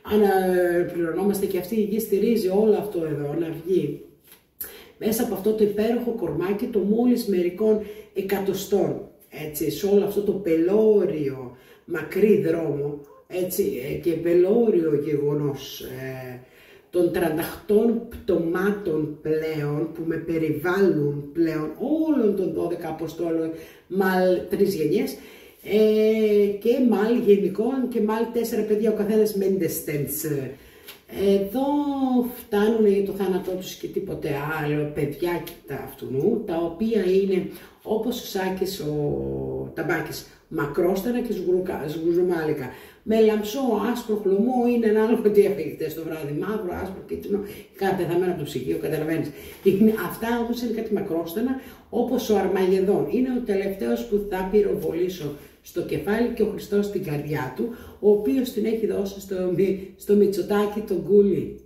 αναπληρωνόμαστε και αυτή η γη στηρίζει όλο αυτό εδώ να βγει μέσα από αυτό το υπέροχο κορμάκι το μόλις μερικών εκατοστών, έτσι, σε όλο αυτό το πελώριο μακρύ δρόμο, έτσι, και πελώριο γεγονός των 38 πτωμάτων πλέον που με περιβάλλουν πλέον όλων των 12 αποστόλων, μάλ 3 γενιές, και μάλ γενικών και μάλ 4 παιδιά, ο καθένας μέντεστεντς. Εδώ φτάνουν για το θάνατό τους και τίποτε άλλο, παιδιάκια αυτού, τα οποία είναι όπως ο Σάκης, ο Ταμπάκης, μακρόστανα και σγουζουμάλικα. Με λαμψό, άσπρο χλωμό, είναι ανάλογο τι έφεγε χτες το βράδυ. Μαύρο, άσπρο, κίτρινο, κάτι πεθαμένο από το ψυγείο, καταλαβαίνεις. Αυτά όμως είναι κάτι μακρόστανα, όπως ο Αρμαγεδόν. Είναι ο τελευταίος που θα πυροβολήσω στο κεφάλι και ο Χριστός στην καρδιά του, ο οποίος την έχει δώσει στο Μητσοτάκι τον κούλι.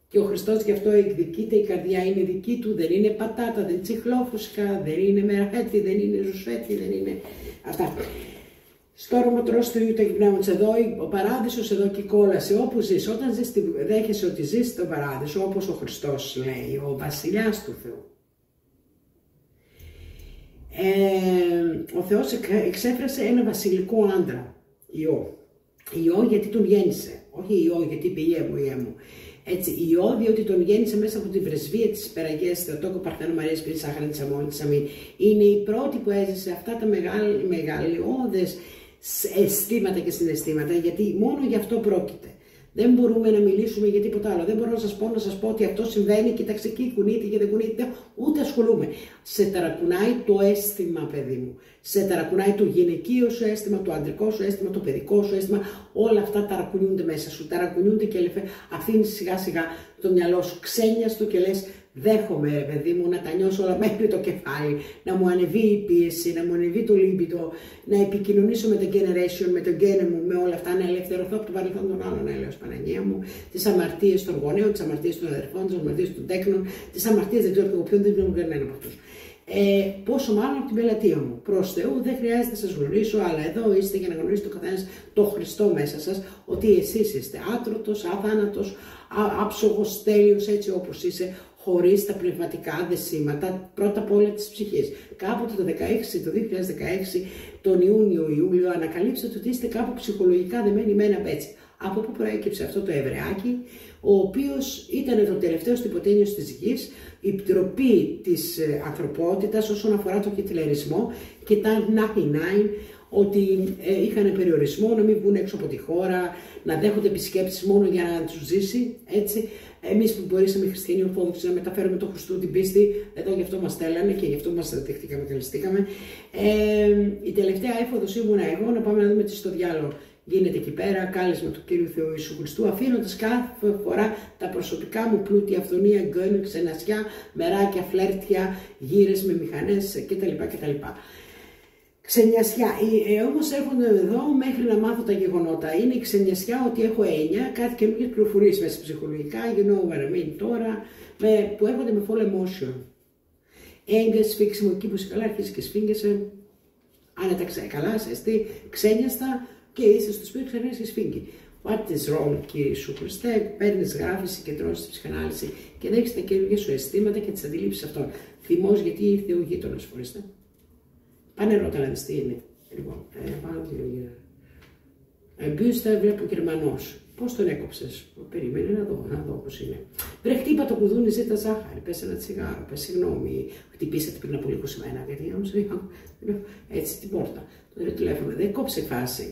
Και ο Χριστός γι' αυτό εκδικείται, η καρδιά είναι δική του, δεν είναι πατάτα, δεν είναι τσιχλόφουσκα, δεν είναι μεραχέτη, δεν είναι ζουσέτη, δεν είναι αυτά. Στο όρομα τρως του Υιού του Αγίου Πνεύματος, εδώ ο παράδεισος εδώ και η κόλαση, όπου ζεις, όταν ζεις, δέχεσαι ότι ζεις στον παράδεισο, όπως ο Χριστός λέει, ο βασιλιάς του Θεού. Ο Θεός εξέφρασε ένα βασιλικό άντρα, Υιό. Υιό γιατί τον γέννησε, όχι Υιό γιατί είπε Ιέ μου. Έτσι, Υιό διότι τον γέννησε μέσα από τη πρεσβεία της Υπεραγίας Θεοτόκου Παρθένου Μαρίας Πυρής Άχαρα της Αμμόνη της Αμήν. Είναι η πρώτη που έζησε αυτά τα μεγαλειώδες αισθήματα και συναισθήματα, γιατί μόνο γι' αυτό πρόκειται. Δεν μπορούμε να μιλήσουμε για τίποτα άλλο. Δεν μπορώ να σας πω ότι αυτό συμβαίνει, κοίταξε εκεί, κουνείται και δεν κουνείται, ούτε ασχολούμαι. Σε ταρακουνάει το αίσθημα, παιδί μου. Σε ταρακουνάει το γυναικείο σου αίσθημα, το αντρικό σου αίσθημα, το παιδικό σου αίσθημα. Όλα αυτά ταρακουνιούνται μέσα σου. Ταρακουνιούνται και αφήνεις σιγά σιγά το μυαλό σου ξένιαστο και λες: δέχομαι, ρε παιδί μου, να τα νιώσω όλα μέχρι το κεφάλι, να μου ανεβεί η πίεση, να μου ανεβεί το λίμπιτο, να επικοινωνήσω με το generation, με τον γένε μου, με όλα αυτά, να ελευθερωθώ από το παρελθόν των άλλων, έλεος Παναγία μου, τις αμαρτίες των γονέων, τις αμαρτίες των αδερφών, τις αμαρτίες των τέκνων, τις αμαρτίες δεν ξέρω από ποιον, δεν ξέρω κανένα από αυτούς. Πόσο μάλλον από την πελατεία μου. Προς Θεού δεν χρειάζεται να σας γνωρίσω, αλλά εδώ είστε για να γνωρίσετε ο καθένας το Χριστό μέσα σας, ότι εσείς είστε άτρωτος, αθάνατος, άψογος, τέλειος, έτσι όπως είσαι, χωρίς τα πνευματικά δεσίματα, πρώτα απ' όλα της ψυχής. Κάποτε το 2016, τον Ιούνιο-Ιούλιο, ανακαλύψατε ότι είστε κάπου ψυχολογικά δεμένοι με ένα πέτσι. Από πού προέκυψε αυτό το Εβραιάκι, ο οποίος ήταν το τελευταίο τυποτένιος της γης, η ντροπή της ανθρωπότητας όσον αφορά τον χιτλερισμό και τα Ναχινάιν, ότι είχαν περιορισμό να μην βγουν έξω από τη χώρα, να δέχονται επισκέψεις μόνο για να τους ζήσει, έτσι. Εμείς που μπορούσαμε οι χριστιανοί Ορθόδοξοι να μεταφέρουμε το Χριστού την πίστη, εδώ γι' αυτό μας στέλνανε και γι' αυτό μας δεχτήκαμε και ληστήκαμε. Η τελευταία έφοδος ήμουνα εγώ, να πάμε να δούμε τι στο διάλογο γίνεται εκεί πέρα, κάλεσμα του Κύριου Θεού Ιησού Χριστού, αφήνοντας κάθε φορά τα προσωπικά μου πλούτια, αυθονία, γκόνου, ξενασιά, μεράκια, φλέρτια, γύρες με μηχανές κτλ. Ξενιασιά. Όμως έρχονται εδώ μέχρι να μάθω τα γεγονότα. Είναι η ξενιασιά ότι έχω έννοια, κάτι καινούργιες πληροφορίες μέσα ψυχολογικά, you know what I mean τώρα, που έρχονται με full emotion. Έγκες, σφίξιμο εκεί που είσαι καλά, αρχίζει και σφίγγεσαι. Άνετα καλά, ζεστή, ξένιαστα και είσαι στο σπίτι, ξανά και σφίγγει. What is wrong, Κύριε Σου Χριστέ, παίρνεις, γράφεις, συγκεντρώνεις τη ψυχανάλυση και δέχεις τα καινούργια σου αισθήματα και τις αντιλήψεις αυτών. Θυμός γιατί ήρθε ο γείτονας, φορέστε. Πάνε ρώτα να δεις τι είναι. Λοιπόν, πάνω τη γύρω. Μπιούστα βλέπω Γερμανός. Πώς τον έκοψες? Περίμενε να δω πώς είναι. Βρε χτύπα το κουδούνι, ζήτα ζάχαρη, πες ένα τσιγάρο, πες συγγνώμη, χτυπήσατε πριν από λίγο σημαίνα, γιατί όμως έτσι την πόρτα. Το τηλέφωνο, δεν κόψε φάση.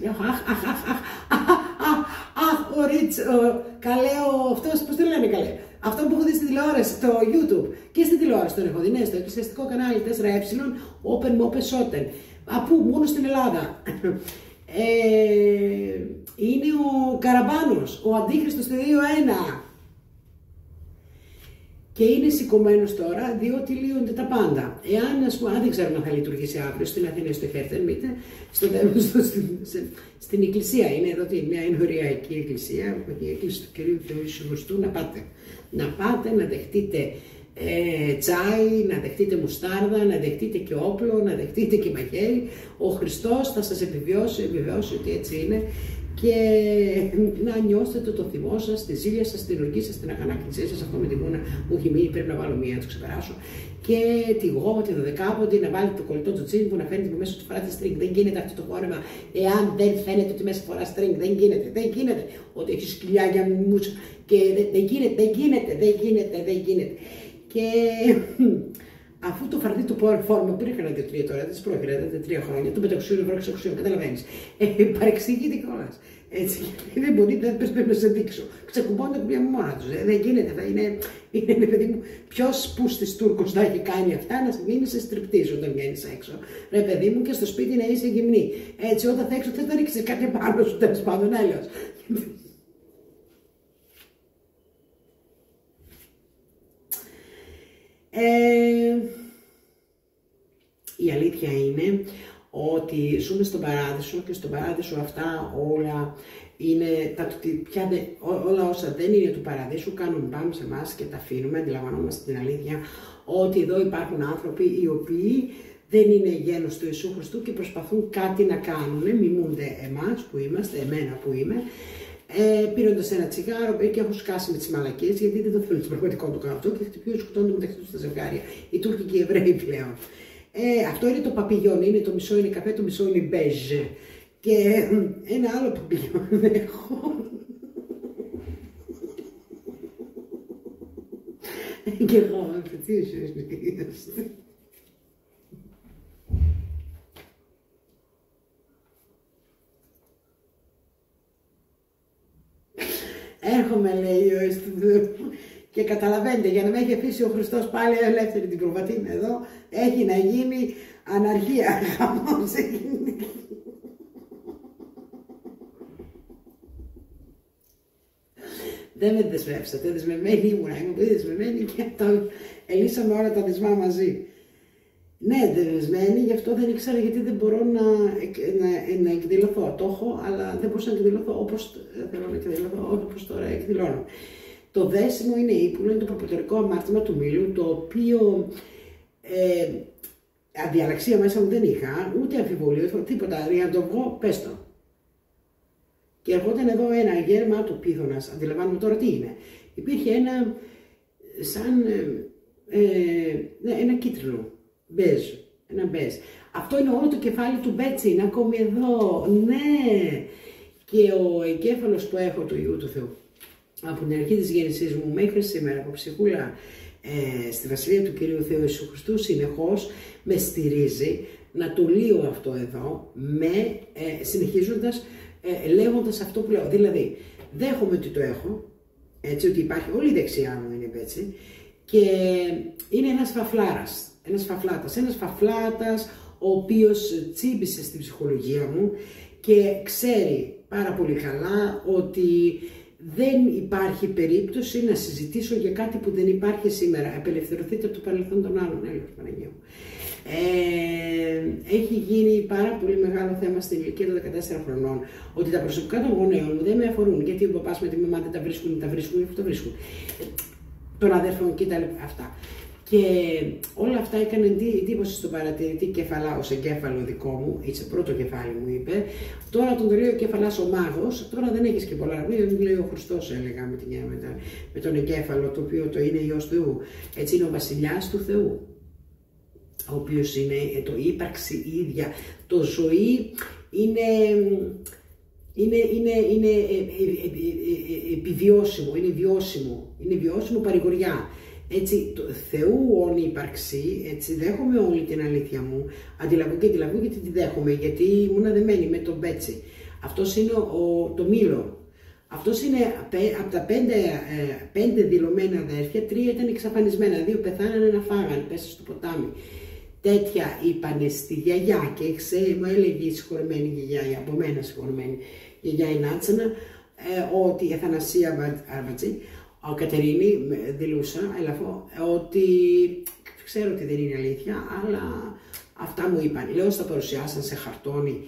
Αχ, ο Ρίτς, καλέ, αυτός, πώς το λένε καλέ. Αυτό που έχω δει στη τηλεόραση, στο YouTube και στη τηλεόραση τον έχω δει, ναι, στο εκκλησιαστικό κανάλι 4E, Open Mopes Oten. Απού, μόνο στην Ελλάδα. Είναι ο Καραμπάνος, ο Αντίχριστος του 2-1. Και είναι σηκωμένος τώρα, διότι λύονται τα πάντα. Εάν, ας πούμε, δεν ξέρουμε αν θα λειτουργήσει αύριο στην Αθήνα, στο Χέρτεν, μήτε, στην εκκλησία είναι εδώ, μια ενωριακή εκκλησία, η εκκλησία του Κυρίου Θεού Ιησού Χριστού, να πάτε. Να πάτε, να δεχτείτε τσάι, να δεχτείτε μουστάρδα, να δεχτείτε και όπλο, να δεχτείτε και μαχαίρι. Ο Χριστός θα σας επιβεβαιώσει ότι έτσι είναι και να νιώσετε το θυμό σας, τη ζήλια σας, την οργή σας, την αγανάκτησή σας. Αυτό με τη μούνα μου έχει μείνει, πρέπει να βάλω μία να το ξεπεράσω. Και τη γόμα, τη δωδεκάποντη, να βάλετε το κολλητό τζοτσίνι που να φαίνεται που μέσα του φοράτε string. Δεν γίνεται αυτό το φόρεμα εάν δεν φαίνεται ότι μέσα φορά string. Δεν γίνεται, δεν γίνεται. Ότι έχει σκυλιά για μουσα και δεν γίνεται, δεν γίνεται, δεν γίνεται, δεν γίνεται. Και αφού το φαρδί του φόρμα που είχα 2-3 τώρα, δεν τι πρόκειται, 3 χρόνια, το μεταξύ βρω εξωξιών, καταλαβαίνει. Παρεξηγείται κιόλα. Έτσι, δεν μπορεί, δεν πρέπει να σε δείξω. Ξεκουμπώνουν τα κουμπιά μου μόνα του. Δεν γίνεται, θα είναι παιδί μου, ποιο πούστη Τούρκο θα έχει κάνει αυτά να μείνει σε στριπτή όταν βγαίνει έξω. Ρε παιδί μου, και στο σπίτι να είσαι γυμνή. Έτσι, όταν θα έξω, θε να ρίξει κάτι πάνω σου, τέλο πάντων, έλεος. Η αλήθεια είναι ότι ζούμε στον παράδεισο και στον παράδεισο αυτά όλα είναι, όλα όσα δεν είναι του παραδείσου κάνουν μπαμ σε εμάς και τα αφήνουμε, αντιλαμβανόμαστε την αλήθεια ότι εδώ υπάρχουν άνθρωποι οι οποίοι δεν είναι γένος του Ιησού Χριστού και προσπαθούν κάτι να κάνουν, μιμούνται εμάς που είμαστε, εμένα που είμαι, πίνοντας ένα τσιγάρο και έχω σκάσει με τις μαλακίες γιατί δεν το θέλουν στην πραγματικότητα του κάνω αυτό και χτυπιούν, σκοτώνονται μεταξύ τους τα ζευγάρια, οι Τούρκοι και οι Εβραίοι πλέον. Αυτό είναι το παπηγιόν, είναι το μισό είναι καφέ, το μισό είναι μπέζ. Και ένα άλλο παπηγιόν έχω. Και εγώ, τι σου έρχομαι, λέει ο Ιστουδού. Και καταλαβαίνετε, για να με έχει αφήσει ο Χριστός πάλι ελεύθερη την προβατίνα εδώ, έχει να γίνει αναρχία, χαμός έχει. Δεν με δεσμεύσατε, δεσμευμένη ήμουνα, ήμουν πολύ δεσμευμένη και ελύσαμε όλα τα δεσμά μαζί. Ναι, δεσμευμένη, γι' αυτό δεν ήξερα γιατί δεν μπορώ να εκδηλωθώ. Το έχω, αλλά δεν μπορούσα να εκδηλωθώ όπως θέλω να εκδηλωθώ, όπως τώρα εκδηλώνω. Το δέσιμο είναι ύπουλο, είναι το προποτορικό αμάρτημα του μήλου, το οποίο αδιαλαξία μέσα μου δεν είχα, ούτε αμφιβολίο, τίποτα, για να το βγω, πες το. Και ερχόταν εδώ ένα γέρμα του πίθωνας, αντιλαμβάνομαι τώρα τι είναι. Υπήρχε ένα, σαν, ένα κίτρινο, μπέζ, ένα μπέζ. Αυτό είναι όλο το κεφάλι του Μπέτσι, είναι ακόμη εδώ, ναι. Και ο εγκέφαλος που έχω του Υιού του Θεού. Από την αρχή της γέννησής μου μέχρι σήμερα, από ψυχούλα στη Βασιλεία του Κυρίου Θεού Ιησού Χριστού, συνεχώς με στηρίζει να το λύω αυτό εδώ, συνεχίζοντας, λέγοντας αυτό που λέω. Δηλαδή, δέχομαι ότι το έχω, έτσι, ότι υπάρχει, όλη η δεξιά μου είναι έτσι, και είναι ένας φαφλάρας, ένας φαφλάτας, ο οποίος τσίμπησε στην ψυχολογία μου και ξέρει πάρα πολύ καλά ότι δεν υπάρχει περίπτωση να συζητήσω για κάτι που δεν υπάρχει σήμερα. Απελευθερωθείτε από το παρελθόν των άλλων. Έλεος Παναγία μου. Έχει γίνει πάρα πολύ μεγάλο θέμα στην ηλικία των 14 χρονών ότι τα προσωπικά των γονέων μου δεν με αφορούν. Γιατί ο παπάς με τη μαμά δεν τα βρίσκουν, αυτό βρίσκουν. Των αδέρφων και τα λοιπά. Αυτά. Και όλα αυτά έκανε εντύπωση στον παρατηρητή ως εγκέφαλο δικό μου, είσαι πρώτο κεφάλι μου είπε. Τώρα τον λέει ο κεφαλάς ο μάγος, τώρα δεν έχεις και πολλά. Μην λέει ο Χριστός, έλεγα με τον εγκέφαλο, το οποίο το είναι Υιός Θεού. Έτσι είναι ο βασιλιάς του Θεού, ο οποίος είναι το ύπαρξη η ίδια. Το ζωή είναι επιβιώσιμο, είναι βιώσιμο παρηγοριά. Έτσι, το Θεού όνει ύπαρξη, έτσι δέχομαι όλη την αλήθεια μου, αντιλαβού γιατί τη δέχομαι, γιατί ήμουν δεμένη με τον Μπέτσι. Αυτός είναι το μήλο. Αυτός είναι από τα 5 δηλωμένα αδέρφια, 3 ήταν εξαφανισμένα, 2 πεθάνανε, 1 φάγανε, πέσα στο ποτάμι. Τέτοια είπανε στη γιαγιά και μου έλεγε η συγχωρεμένη γιαγιά, από μένα συγχωρεμένη γιαγιά η Νάτσανα, ότι η Αθανασία Αρβατζή, ο Κατερίνη δηλούσα, ότι ξέρω ότι δεν είναι αλήθεια, αλλά αυτά μου είπαν. Λέω, στα παρουσιάσαν σε χαρτόνι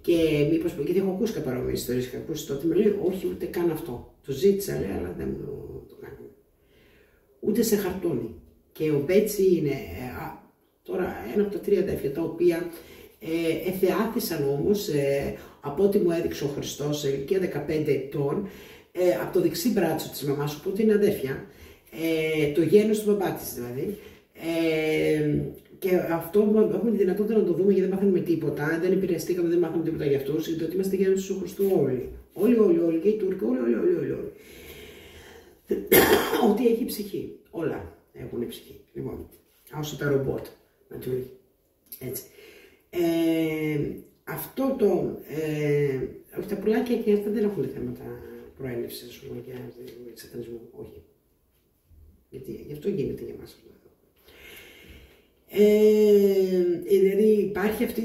και μήπως, γιατί έχω ακούσει παρόμοιες ιστορίες, είχα ακούσει τότε, με λέει, όχι ούτε καν αυτό. Το ζήτησα, λέει, αλλά δεν μου το κάνει. Ούτε σε χαρτόνι. Και ο Μπέτσι είναι τώρα ένα από τα 3 αδέρφια, τα οποία Εθεάθησαν όμως, από ό,τι μου έδειξε ο Χριστός, σε ηλικία 15 ετών, από το δεξί μπράτσο της μαμάς, οπότε είναι αδέρφια, το γένος του μπαμπά της δηλαδή. Και αυτό έχουμε τη δυνατότητα να το δούμε γιατί δεν μάθαμε τίποτα, δεν επηρεαστήκαμε, δεν μάθαμε τίποτα για αυτούς, γιατί ότι είμαστε γένος του Χριστού όλοι. Όλοι, και οι Τούρκοι, όλοι. Ότι έχει ψυχή. Όλα έχουν ψυχή. Λοιπόν, όσο τα ρομπότ, natürlich. Έτσι. Αυτό το. Όχι, τα πουλάκια και αυτά δεν έχουν θέματα προέλευσης, ας πούμε, και σατανισμού. Όχι. Γιατί γι' αυτό γίνεται για μας. Δηλαδή υπάρχει αυτή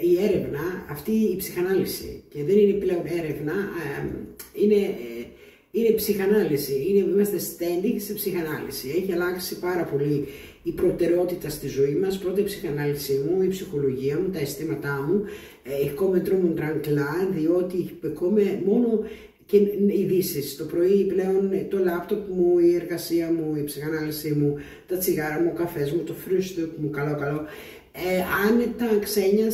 η έρευνα, αυτή η ψυχανάλυση και δεν είναι πλέον έρευνα, είναι ψυχανάλυση, είμαστε standing σε ψυχανάλυση. Έχει αλλάξει πάρα πολύ η προτεραιότητα στη ζωή μας. Πρώτα η ψυχανάλυση μου, η ψυχολογία μου, τα αισθήματά μου, ich komme drum und dran klar, διότι ich bekomme μόνο και ειδήσεις. Το πρωί πλέον το λάπτοπ μου, η εργασία μου, η ψυχανάλυση μου, τα τσιγάρα μου, ο καφές μου, το frühstück μου, καλό. Άνετα ξένια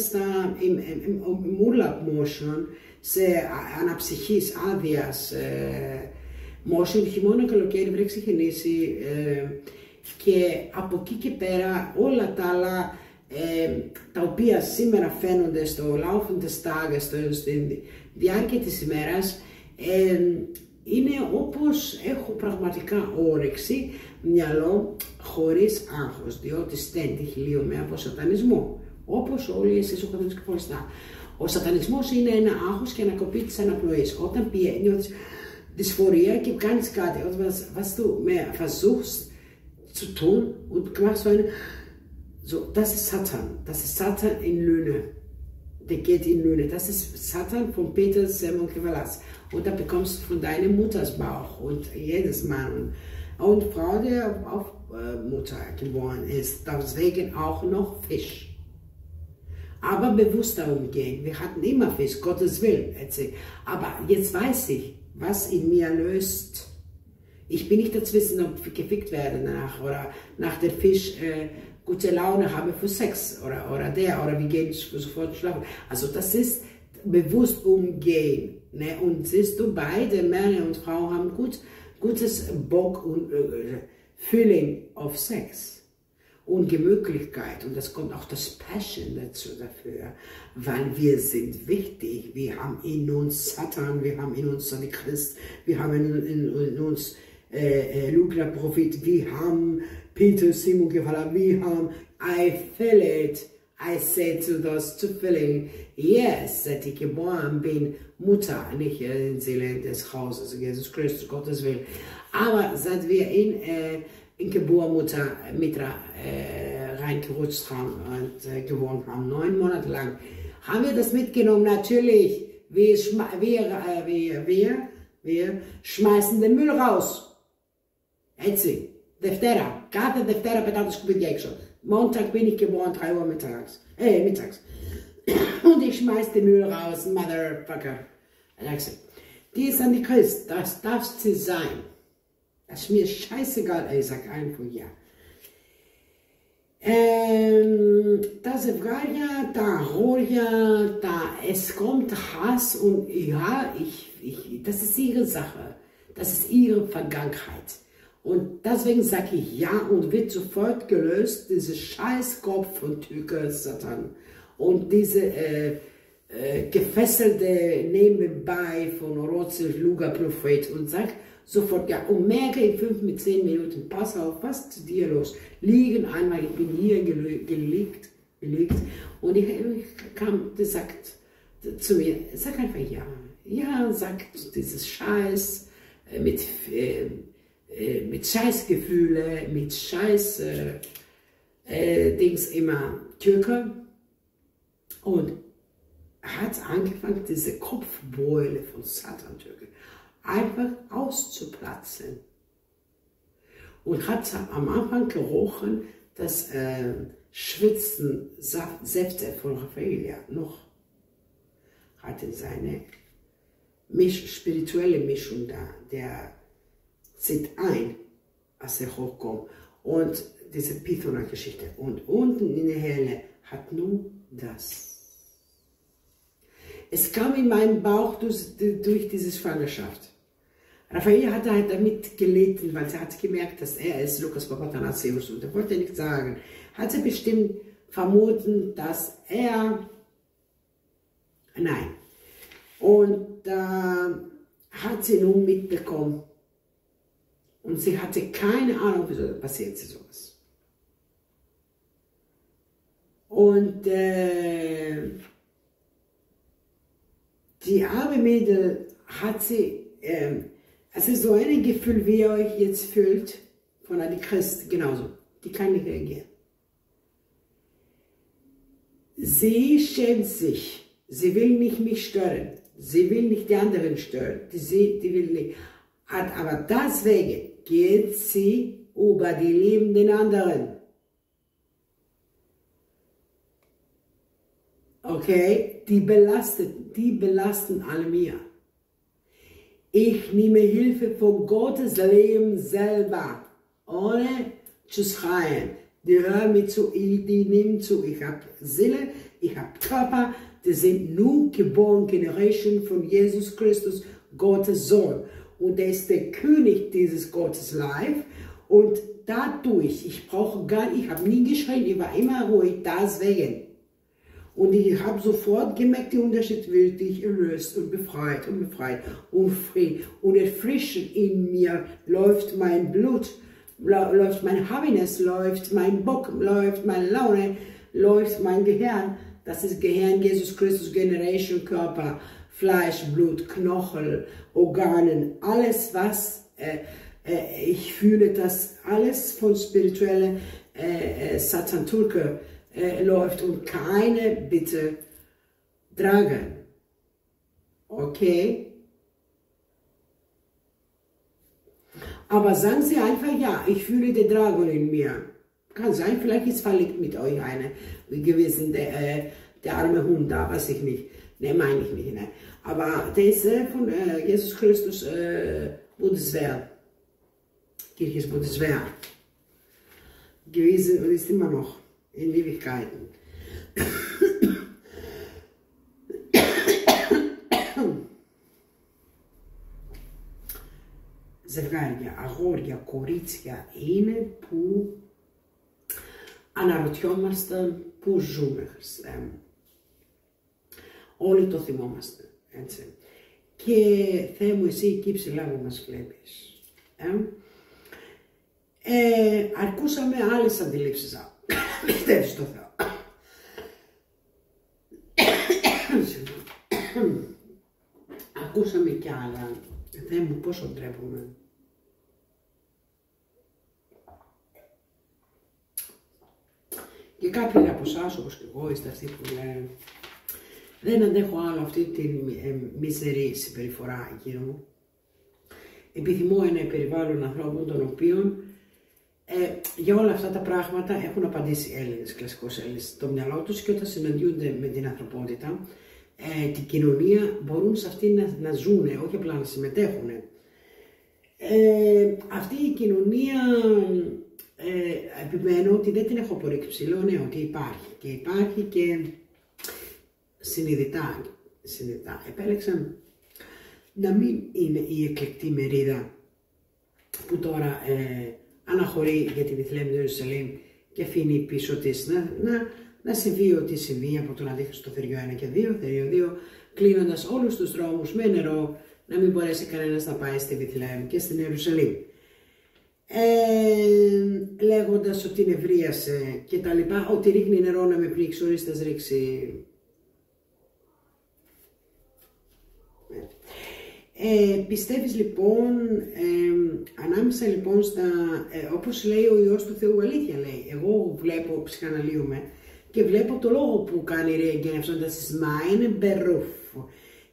im Urlaub motion, σε αναψυχής, άδειας motion, χειμώνα, καλοκαίρι, βρέξει, γεννήσει και από εκεί και πέρα όλα τα άλλα τα οποία σήμερα φαίνονται στο Laufen des Tages, στη διάρκεια της ημέρας, είναι όπως έχω πραγματικά όρεξη, μυαλό χωρίς άγχος, διότι στέντη χιλίωμαι από σατανισμό, όπως όλοι εσείς ο καθένας ξεχωριστά. Ο σατανισμός είναι ένα άγχος και ανακοπή της αναπνοής. Όταν νιώθεις δυσφορία και κάνεις κάτι, was du mehr versuchst zu tun und machst so, das ist Satan in Lüne. Der geht in Lüne. Das ist Satan von Peter Semon Kevalas. Und da bekommst du von deinem Muttersbauch und jedes Mann und Frau, der auf Mutter geboren ist, deswegen auch noch Fisch. Aber bewusster umgehen. Wir hatten immer Fisch, Gottes Willen. Aber jetzt weiß ich, was in mir löst. Ich bin nicht dazwischen, ob ich gefickt werde danach oder nach der Fisch gute Laune habe für Sex oder wir gehen sofort schlafen. Also das ist bewusst umgehen. Ne? Und siehst du, beide Männer und Frauen haben gutes Bock und Feeling auf Sex und Gemütlichkeit. Und das kommt auch das Passion dazu dafür, weil wir sind wichtig. Wir haben in uns Satan, wir haben in uns Antichrist, wir haben in uns Lügner Prophet, wir haben Peter Simon Kevala, wir haben I feel it. I said to those two feeling, yes, seit ich geboren bin, Mutter, nicht in Seele des Hauses, Jesus Christus, Gottes Willen. Aber seit wir in Geburmutter Mitra reingerutscht haben und gewohnt haben, 9 Monate lang, haben wir das mitgenommen. Natürlich, wir schmeißen den Müll raus. Έτσι, Δευτέρα, κάθε Δευτέρα πετάω τα σκουπίδια έξω. Montag bin ich geboren, 3 Uhr mittags. Und ich schmeiß den Müll raus, Motherfucker. Die ist Antichrist, das darfst du sein. Das ist mir scheißegal, ich sag einfach ja. Τα ζευγάρια, τα αγόρια, es kommt Hass und ja, das ist ihre Sache. Das ist ihre Vergangenheit. Und deswegen sage ich ja und wird sofort gelöst, diese Scheißkopf von Tüker Satan und diese gefesselte nebenbei von Rotzel Luga Prophet und sagt sofort ja und merke in 5 bis 10 Minuten, pass auf, was ist zu dir los? Liegen einmal, ich bin hier gelegt und ich kam, der sagt zu mir, sag einfach ja, sagt dieses Scheiß mit Scheißgefühle, mit Dings immer Türke und hat angefangen, diese Kopfbeule von Satan Türke einfach auszuplatzen und hat am Anfang gerochen, das Schwitzen Säfte von Raffaelia noch, hatte seine spirituelle Mischung da, der zieht ein, als er hochkommt. Und diese Pythona-Geschichte. Und unten in der Höhle hat nur das. Es kam in meinen Bauch durch diese Schwangerschaft. Raffaella hat halt damit gelitten, weil sie hat gemerkt, dass er ist Lukas Papathanassios und er wollte nicht sagen. Hat sie bestimmt vermuten, dass er... Nein. Und da hat sie nun mitbekommen. Und sie hatte keine Ahnung, wieso passiert sie sowas. Und die arme Mädel hat sie, es ist so ein Gefühl, wie ihr euch jetzt fühlt, von einer Christ, genauso. Die kann nicht reagieren. Sie schämt sich. Sie will nicht mich stören. Sie will nicht die anderen stören. Die will nicht. Aber deswegen geht sie über die liebenden anderen. Okay? Die belasten alle mir. Ich nehme Hilfe von Gottes Leben selber, ohne zu schreien. Die hören mir zu, die nehmen zu. Ich habe Seele, ich habe Körper, die sind nur geboren Generation von Jesus Christus, Gottes Sohn. Und er ist der König dieses Gottes Life. Und dadurch, ich habe nie geschrien, ich war immer ruhig, deswegen. Und ich habe sofort gemerkt, den Unterschied wird dich erlöst und befreit und Frieden. Und erfrischend in mir läuft mein Blut, läuft mein Happiness, läuft mein Bock, läuft meine Laune, läuft mein Gehirn. Das ist Gehirn, Jesus Christus, Generation, Körper, Fleisch, Blut, Knochen, Organen, alles was ich fühle, dass alles von spirituellen Satan-Tulke läuft und keine bitte tragen. Okay? Aber sagen Sie einfach, ja, ich fühle den Dragon in mir. Kann sein, vielleicht ist verliebt mit euch eine gewesen, der arme Hund da, weiß ich nicht. Ne, meine ich nicht. Ne. Aber der ist von Jesus Christus Bundeswehr, Kirches Bundeswehr gewesen und ist immer noch in Ewigkeiten. Ζευγάρια, αγόρια, κορίτσια είναι που αναρωτιόμαστε πού ζούμε, Χριστέ μου. Όλοι το θυμόμαστε, έτσι. Και Θεέ μου, εσύ εκεί ψηλά που μας βλέπεις. Αρκούσαμε άλλες αντιλήψεις. Πιστεύεις στο Θεό. Ακούσαμε κι άλλα. Θεέ μου, πόσο ντρέπομαι. Και κάποιοι από εσάς, όπως και εγώ, είστε αυτοί που λένε δεν αντέχω άλλο αυτή τη μίζερη συμπεριφορά γύρω μου. Επιθυμώ ένα περιβάλλον ανθρώπων των οποίων για όλα αυτά τα πράγματα έχουν απαντήσει οι Έλληνες, κλασικώς Έλληνες, στο μυαλό τους και όταν συναντιούνται με την ανθρωπότητα, την κοινωνία, μπορούν σε αυτή να ζουν, όχι απλά να συμμετέχουν. Αυτή η κοινωνία, επιμένω ότι δεν την έχω απορρίξει ψηλό, ναι, ότι υπάρχει και συνειδητά επέλεξα να μην είναι η εκλεκτή μερίδα που τώρα αναχωρεί για τη Βιθλέμ του Ιερουσαλήμ και αφήνει πίσω της να συμβεί ό,τι συμβεί από τον Αντίχριστο Θεριό 1 και 2, Θεριό 2, κλείνοντας όλους τους δρόμους με νερό, να μην μπορέσει κανένας να πάει στη Βιθλέμ και στην Ιερουσαλήμ. Λέγοντας ότι νευρίασε και τα λοιπά, ότι ρίχνει νερό να με πνίξει, ορίστε ας ρίξει. Πιστεύεις λοιπόν, ανάμεσα λοιπόν στα, όπως λέει ο Υιός του Θεού, αλήθεια λέει, εγώ βλέπω, ψυχαναλύομαι και βλέπω το λόγο που κάνει Ρέγγεν αυτόν τα σεισμά, είναι μπερούφ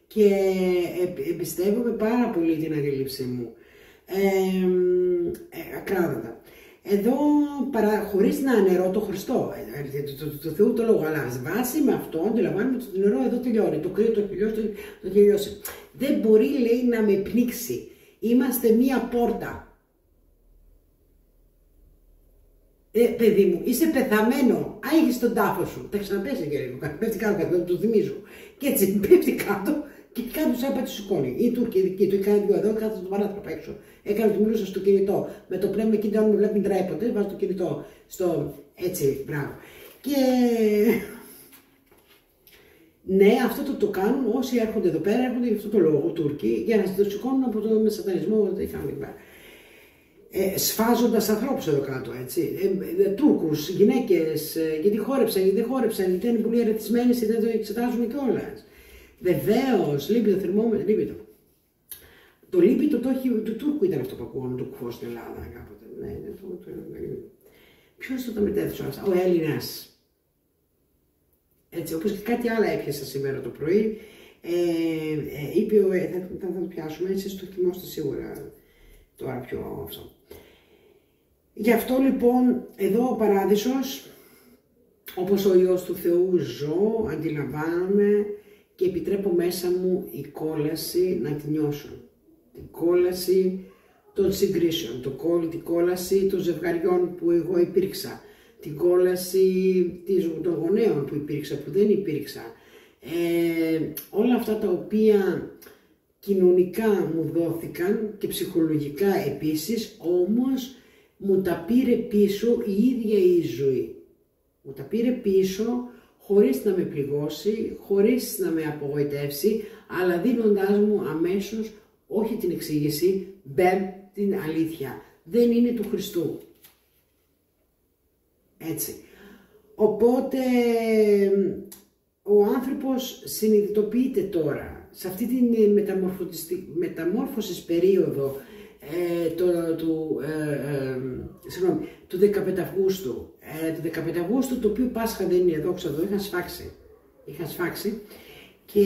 και εμπιστεύομαι πάρα πολύ την αντίληψή μου, ακράδαντα. Εδώ, χωρίς να αναιρώ το Χριστό, το Θεού το λόγο, αλλά βάσει με αυτό αντιλαμβάνουμε ότι το νερό εδώ τελειώνει, το κρύο το τελειώσει. Δεν μπορεί, λέει, να με πνίξει. Είμαστε μία πόρτα. Παιδί μου, είσαι πεθαμένο. Άγγιξε τον τάφο σου. Τα ξαναπέσει και λίγο. Πέφτει κάτω, το θυμίζω. Και έτσι πέφτει κάτω και κάτω σαν πάτη σηκώνει. Οι Τούρκοι ειδικοί του έκαναν δυο εδώ, κάτω στο παράθυρο απ' έξω. Έκανε ότι μιλούσα στο κινητό. Με το πνεύμα εκεί, όταν με βλέπουν τρέπονται, βάζω το κινητό στο. Έτσι, μπράβο. Και. Ναι, αυτό το κάνουν όσοι έρχονται εδώ πέρα, έρχονται για αυτό το λόγο Τούρκοι, για να το σηκώνουν από τον σατανισμό που είχαν εκεί πέρα. Σφάζοντας ανθρώπους εδώ κάτω, έτσι. Τούρκους, γυναίκες, γιατί χόρεψαν, γιατί δεν χόρεψαν, γιατί είναι πολύ ερεθισμένοι, γιατί δεν το εξετάζουν κιόλας. Βεβαίως, λίπητο, θερμόμετρο, λίπητο. Το λίπητο του Τούρκου ήταν αυτό που ακούγαμε, το κουφό στην Ελλάδα κάποτε. Ναι, ποιος το μετέθεσε όλα αυτά, ο Έλληνας. Έτσι, όπως και κάτι άλλο έπιασα σήμερα το πρωί, είπε, θα το πιάσουμε, έτσι στο θυμόστε σίγουρα τώρα πιο αυτό. Γι' αυτό λοιπόν, εδώ ο Παράδεισος, όπως ο Υιός του Θεού ζω, αντιλαμβάνομαι και επιτρέπω μέσα μου η κόλαση να τη νιώσω. Την κόλαση των συγκρίσεων, την κόλαση των ζευγαριών που εγώ υπήρξα, την κόλαση των γονέων που υπήρξα, που δεν υπήρξα. Όλα αυτά τα οποία κοινωνικά μου δόθηκαν και ψυχολογικά επίσης, όμως μου τα πήρε πίσω η ίδια η ζωή. Μου τα πήρε πίσω χωρίς να με πληγώσει, χωρίς να με απογοητεύσει, αλλά δίνοντάς μου αμέσως όχι την εξήγηση, μπεμ, την αλήθεια. Δεν είναι του Χριστού. Έτσι. Οπότε ο άνθρωπος συνειδητοποιείται τώρα, σε αυτή την μεταμόρφωσης περίοδο του 15 Αυγούστου, του 15 Αυγούστου, το οποίο Πάσχα δεν είναι εδώ, εδώ είχαν σφάξει και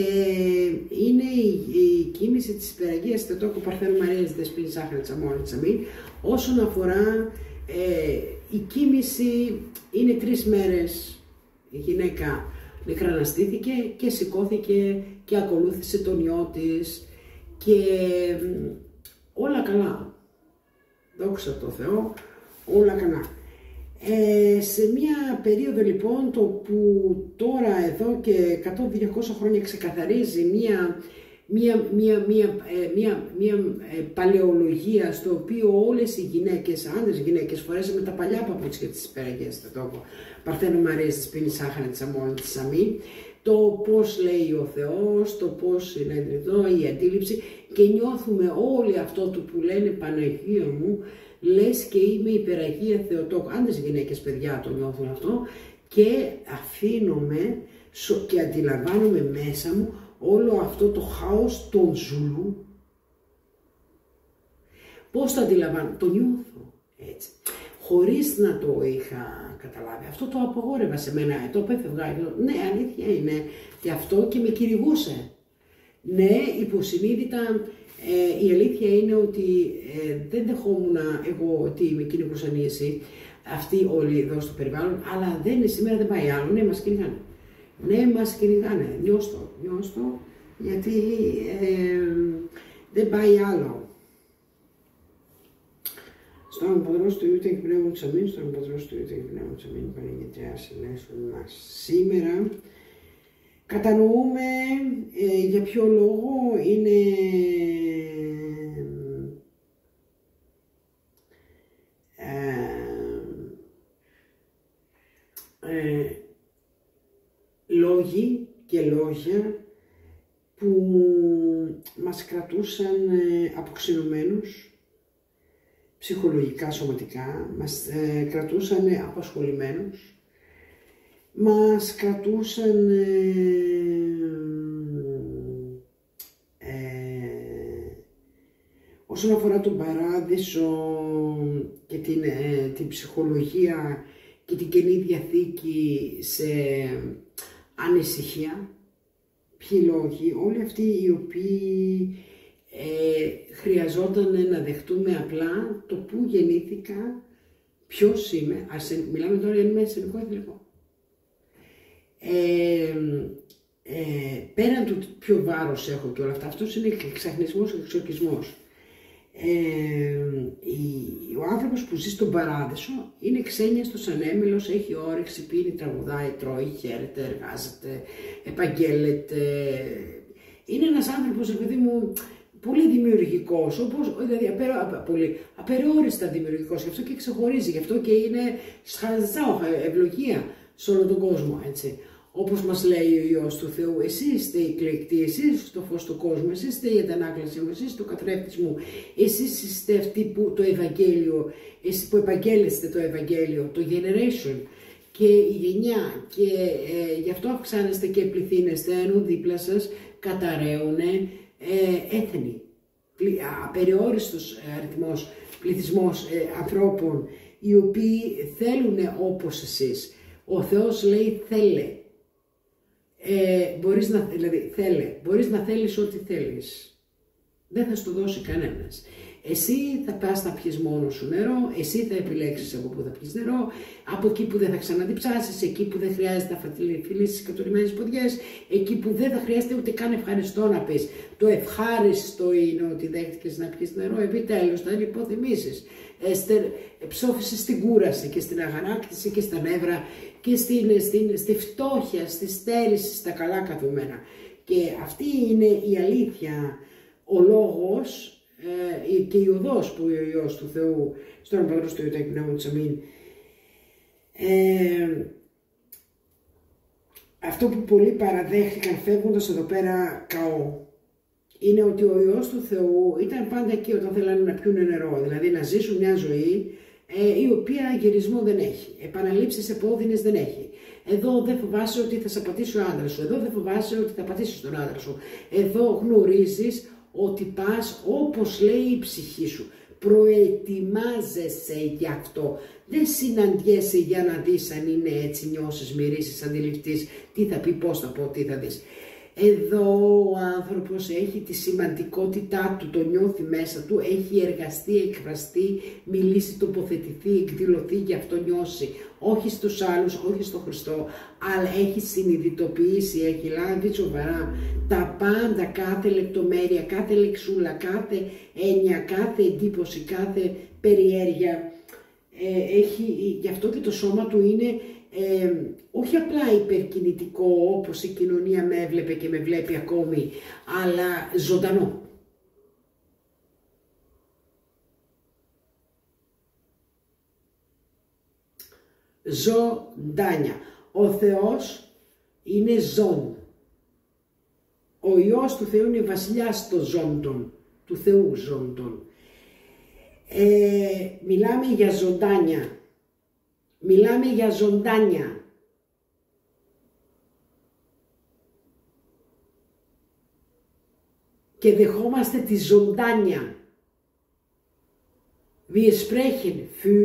είναι η κοίμηση της Υπεραγίας Θεοτόκου Παρθένου Μαρίας Δεσποίνης Άχαλης Αμόλης Αμήν. Όσον αφορά η κοίμηση, είναι 3 μέρες η γυναίκα νεκραναστήθηκε και σηκώθηκε και ακολούθησε τον Υιό της και όλα καλά. Δόξα τω Θεώ, όλα καλά. Σε μια περίοδο λοιπόν, το που τώρα εδώ και 100-200 χρόνια ξεκαθαρίζει μια παλαιολογία, στο οποίο όλες οι γυναίκες, άντρες γυναίκες, φορέσαμε τα παλιά παπούτσια της Υπεραγίας Θεοτόκου Παρθένου Μαρίας Δεσποίνης Άχαλης της Αμόλης της Αμήν, το πώς λέει ο Θεός, το πώς είναι εδώ η αντίληψη, και νιώθουμε όλοι αυτό του που λένε Παναγία μου, λες και είμαι Υπεραγία Θεοτόκου. Άντρες γυναίκες, παιδιά, το νιώθουν αυτό, και αφήνομαι και αντιλαμβάνομαι μέσα μου όλο αυτό το χάος των Ζουλού. Πώς το αντιλαμβάνω, το νιώθω έτσι, χωρίς να το είχα καταλάβει. Αυτό το απογόρευα σε μένα, το απέφευγα, ναι, αλήθεια είναι, και αυτό και με κηρυγούσε. Ναι, υποσυνείδητα, η αλήθεια είναι ότι δεν δεχόμουν εγώ ότι με κυνηγούσαν ή εσύ, αυτοί όλοι εδώ στο περιβάλλον, αλλά σήμερα δεν πάει άλλο, ναι, μας κυνηγάνε. Ναι, μας κυνηγάνε, νιώστο, γιατί δεν πάει άλλο. Στον Πατρός του Υιού και Πνεύμα του Αμήν, στον Πατρός του Υιού και Πνεύμα του Αμήν, Παναγιωτιάς ελέησον μας. Σήμερα κατανοούμε για ποιο λόγο είναι λόγοι και λόγια που μας κρατούσαν αποξενωμένους ψυχολογικά, σωματικά, μας κρατούσαν απασχολημένους, μας κρατούσαν όσον αφορά τον Παράδεισο και την ψυχολογία και την Καινή Διαθήκη σε ανησυχία. Ποιοι λόγοι? Όλοι αυτοί οι οποίοι χρειαζόταν να δεχτούμε απλά το που γεννήθηκα, ποιος είμαι. Μιλάμε τώρα για ένα ασθενικό εθνικό. Πέραν του ποιο βάρος έχω και όλα αυτά, αυτός είναι εξαχνισμός και εξορκισμός. Ο άνθρωπος που ζει στον παράδεισο είναι ξένιαστος, ανέμελος, έχει όρεξη, πίνει, τραγουδάει, τρώει, χαίρεται, εργάζεται, επαγγέλλεται. Είναι ένας άνθρωπος, παιδί μου, πολύ δημιουργικός, δηλαδή πολύ απεριόριστα δημιουργικός, γι' αυτό και ξεχωρίζει, γι' αυτό και είναι ευλογία σε όλο τον κόσμο, έτσι. Όπως μας λέει ο Υιός του Θεού, εσείς είστε η κλεκτή, εσείς είστε το φως του κόσμου, εσείς είστε η αντανάκλαση μου, εσείς είστε ο καθρέφτης μου, εσείς είστε αυτοί που το Ευαγγέλιο, εσείς που επαγγέλλεστε το Ευαγγέλιο, το generation και η γενιά, και γι' αυτό αυξάνεστε και πληθύνεστε, ενώ δίπλα σας καταραίουνε έθνη, απεριόριστος αριθμός, πληθυσμός ανθρώπων, οι οποίοι θέλουν όπως εσείς. Ο Θεός λέει θέλε. Μπορείς να θέλεις ό,τι θέλεις. Δεν θα σου το δώσει κανένας. Εσύ θα πας να πιεις μόνο σου νερό, εσύ θα επιλέξεις από πού θα πιεις νερό, από εκεί που δεν θα ξαναδιψάσεις, εκεί που δεν χρειάζεται να φιλήσεις κατουρημένες ποδιές, εκεί που δεν θα χρειάζεται ούτε καν ευχαριστώ να πεις. Το ευχάριστο είναι ότι δέχτηκες να πιεις νερό, επιτέλους θα υποθυμήσεις. Ψόφισες στην κούραση και στην αγανάκτηση και στα νεύρα και στη φτώχεια, στη στέρηση, στα καλά καθούμενα. Και αυτή είναι η αλήθεια, ο λόγος και η οδός που ο Υιός του Θεού, στον Πατρός του Υιού του Πνεύματος Αμήν. Αυτό που πολλοί παραδέχτηκαν φεύγοντας εδώ πέρα καώ, είναι ότι ο Υιός του Θεού ήταν πάντα εκεί όταν θέλανε να πιούν νερό, δηλαδή να ζήσουν μια ζωή η οποία γυρισμό δεν έχει, επαναλήψεις επώδυνες δεν έχει. Εδώ δεν φοβάσαι ότι θα σε πατήσει ο άντρας σου, εδώ δεν φοβάσαι ότι θα πατήσεις τον άντρα σου, εδώ γνωρίζεις ότι πας όπως λέει η ψυχή σου, προετοιμάζεσαι γι' αυτό. Δεν συναντιέσαι για να δεις αν είναι έτσι, νιώσεις, μυρίσεις, αντιληφθείς, τι θα πει, πώς θα πω, τι θα δεις. Εδώ ο άνθρωπος έχει τη σημαντικότητά του, το νιώθει μέσα του, έχει εργαστεί, εκφραστεί, μιλήσει, τοποθετηθεί, εκδηλωθεί, γι' αυτό νιώσει. Όχι στους άλλους, όχι στο Χριστό, αλλά έχει συνειδητοποιήσει, έχει λάβει σοβαρά τα πάντα, κάθε λεπτομέρεια, κάθε λεξούλα, κάθε έννοια, κάθε εντύπωση, κάθε περιέργεια. Γι' αυτό και το σώμα του είναι όχι απλά υπερκινητικό όπως η κοινωνία με έβλεπε και με βλέπει ακόμη, αλλά ζωντανό. Ζωντάνια. Ο Θεός είναι ζών. Ο Υιός του Θεού είναι βασιλιάς των ζώντων, του Θεού ζώντων. Μιλάμε για ζωντάνια. Μιλάμε για ζωντάνια. Και δεχόμαστε τη ζωντάνια. Wir sprechen für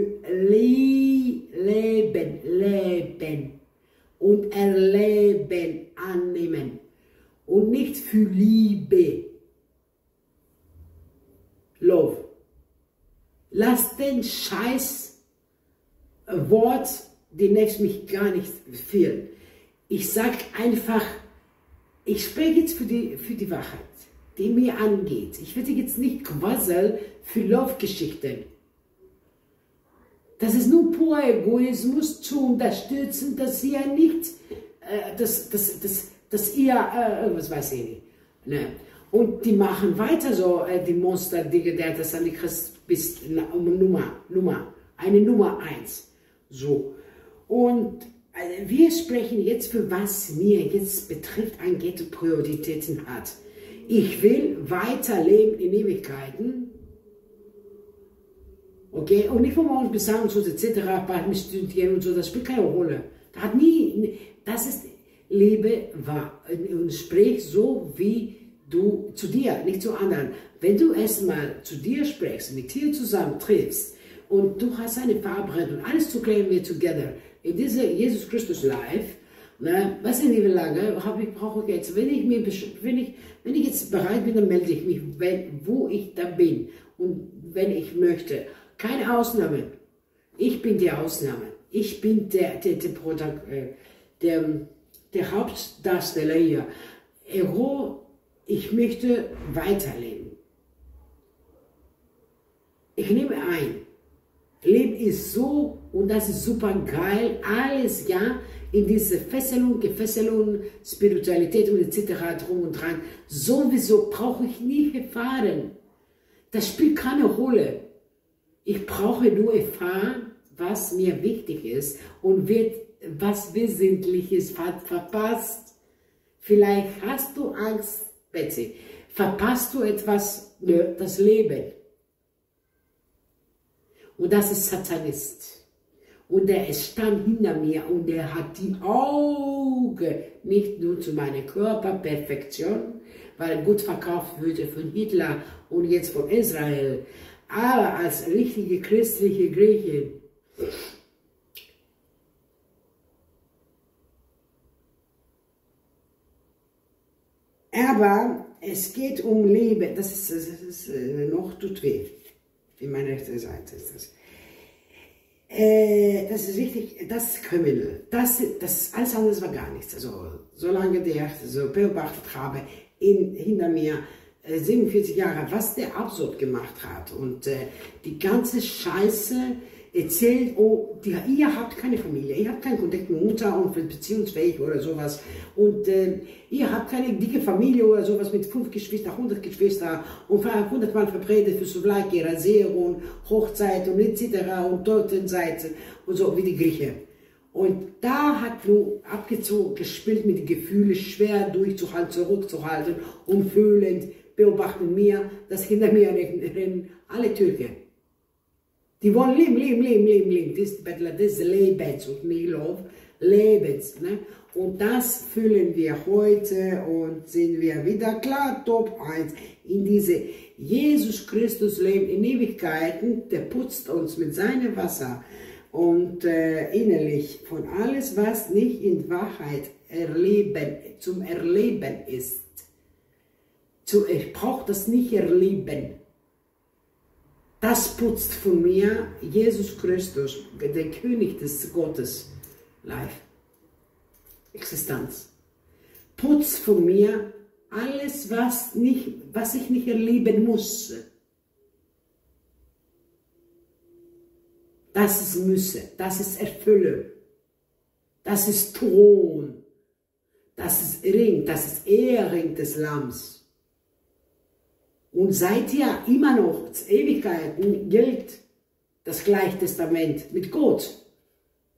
Leben und erleben, annehmen und nicht für Liebe. Love. Lass den Scheiß Wort, die nervt mich gar nicht viel. Ich sag einfach, ich spreche jetzt für die Wahrheit, die mir angeht. Ich werde jetzt nicht quasseln für Love-Geschichten. Das ist nur pur Egoismus zu unterstützen, dass ihr nicht, dass ihr, was weiß ich nicht. Ne? Und die machen weiter so, die Monster, das Antichrist bis eine Nummer 1. So. Und wir sprechen jetzt, für was mir jetzt betrifft, angeht, Prioritäten hat. Ich will weiterleben in Ewigkeiten. Okay? Und nicht von morgens bis abends und etc., bei Studien und so, das spielt keine Rolle. Das ist Liebe wahr. Und sprich so, wie du zu dir, nicht zu anderen. Wenn du erstmal zu dir sprichst, mit dir zusammen triffst, und du hast eine Verabredung und alles zu claim wir together in dieser Jesus Christus Life, ne, was denn wie lange brauche ich jetzt, wenn ich jetzt bereit bin, dann melde ich mich, wo ich da bin und wenn ich möchte. Keine Ausnahmen. Ich bin die Ausnahme. Ich bin der Hauptdarsteller hier. Ich möchte weiterleben. Ich nehme ein. Leben ist so, und das ist super geil, alles ja in diese Fesselung, Gefesselung, Spiritualität und etc. drum und dran. Sowieso brauche ich nie erfahren. Das spielt keine Rolle. Ich brauche nur erfahren, was mir wichtig ist und wird was Wesentliches verpasst. Vielleicht hast du Angst, Betsy. Verpasst du etwas? Nö, das Leben. Und das ist Satanist. Und er stand hinter mir und er hat die Augen nicht nur zu meiner Körperperfektion, weil gut verkauft wurde von Hitler und jetzt von Israel, aber als richtige christliche Griechin. Aber es geht um Leben, das ist noch tut weh. In meiner rechten Seite ist das. Das ist richtig, das ist kriminell. Das alles andere war gar nichts. Also, solange der so beobachtet habe, hinter mir 47 Jahre, was der absurd gemacht hat und die ganze Scheiße erzählt, oh, ihr habt keine Familie, ihr habt keinen Kontakt mit Mutter und beziehungsfähig oder sowas und ihr habt keine dicke Familie oder sowas mit 5 Geschwistern, 100 Geschwister und 100 Mal verprägt für Souvlaki, Rasierung, Hochzeit und etc. und Totenseite und so wie die Griechen. Und da hat nur abgezogen, gespielt mit den Gefühlen, schwer durchzuhalten, zurückzuhalten und fühlend, beobachten mir, dass hinter mir rennen alle Türken. Die wollen leben. Das ist Bettler des Lebens und nicht Love, Lebens. Ne? Und das fühlen wir heute und sind wir wieder klar, Top 1 in diese Jesus Christus Leben in Ewigkeiten, der putzt uns mit seinem Wasser und innerlich von alles, was nicht in Wahrheit zum Erleben ist. Ich brauche das nicht erleben. Das putzt von mir Jesus Christus, der König des Gottes, Life, Existenz. Putzt von mir alles, was ich nicht erleben muss. Das ist Müsse, das ist Erfülle, das ist Thron, das ist Ring, das ist Ehrring des Lamms. Und seit ja immer noch zu Ewigkeiten gilt das Gleiche Testament mit Gott.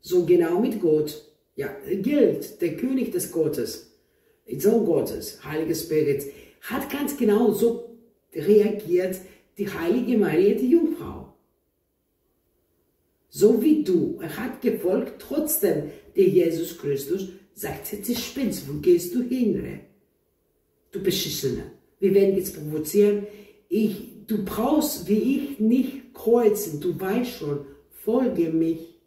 So genau mit Gott. Ja, gilt der König des Gottes, Sohn Gottes, Heiliger Spirit, hat ganz genau so reagiert die heilige Maria, die Jungfrau. So wie du. Er hat gefolgt, trotzdem der Jesus Christus sagt, jetzt spinnst, wo gehst du hin? Du Beschissener. Wir werden jetzt provozieren. Du brauchst wie ich nicht kreuzen. Du weißt schon, folge mich.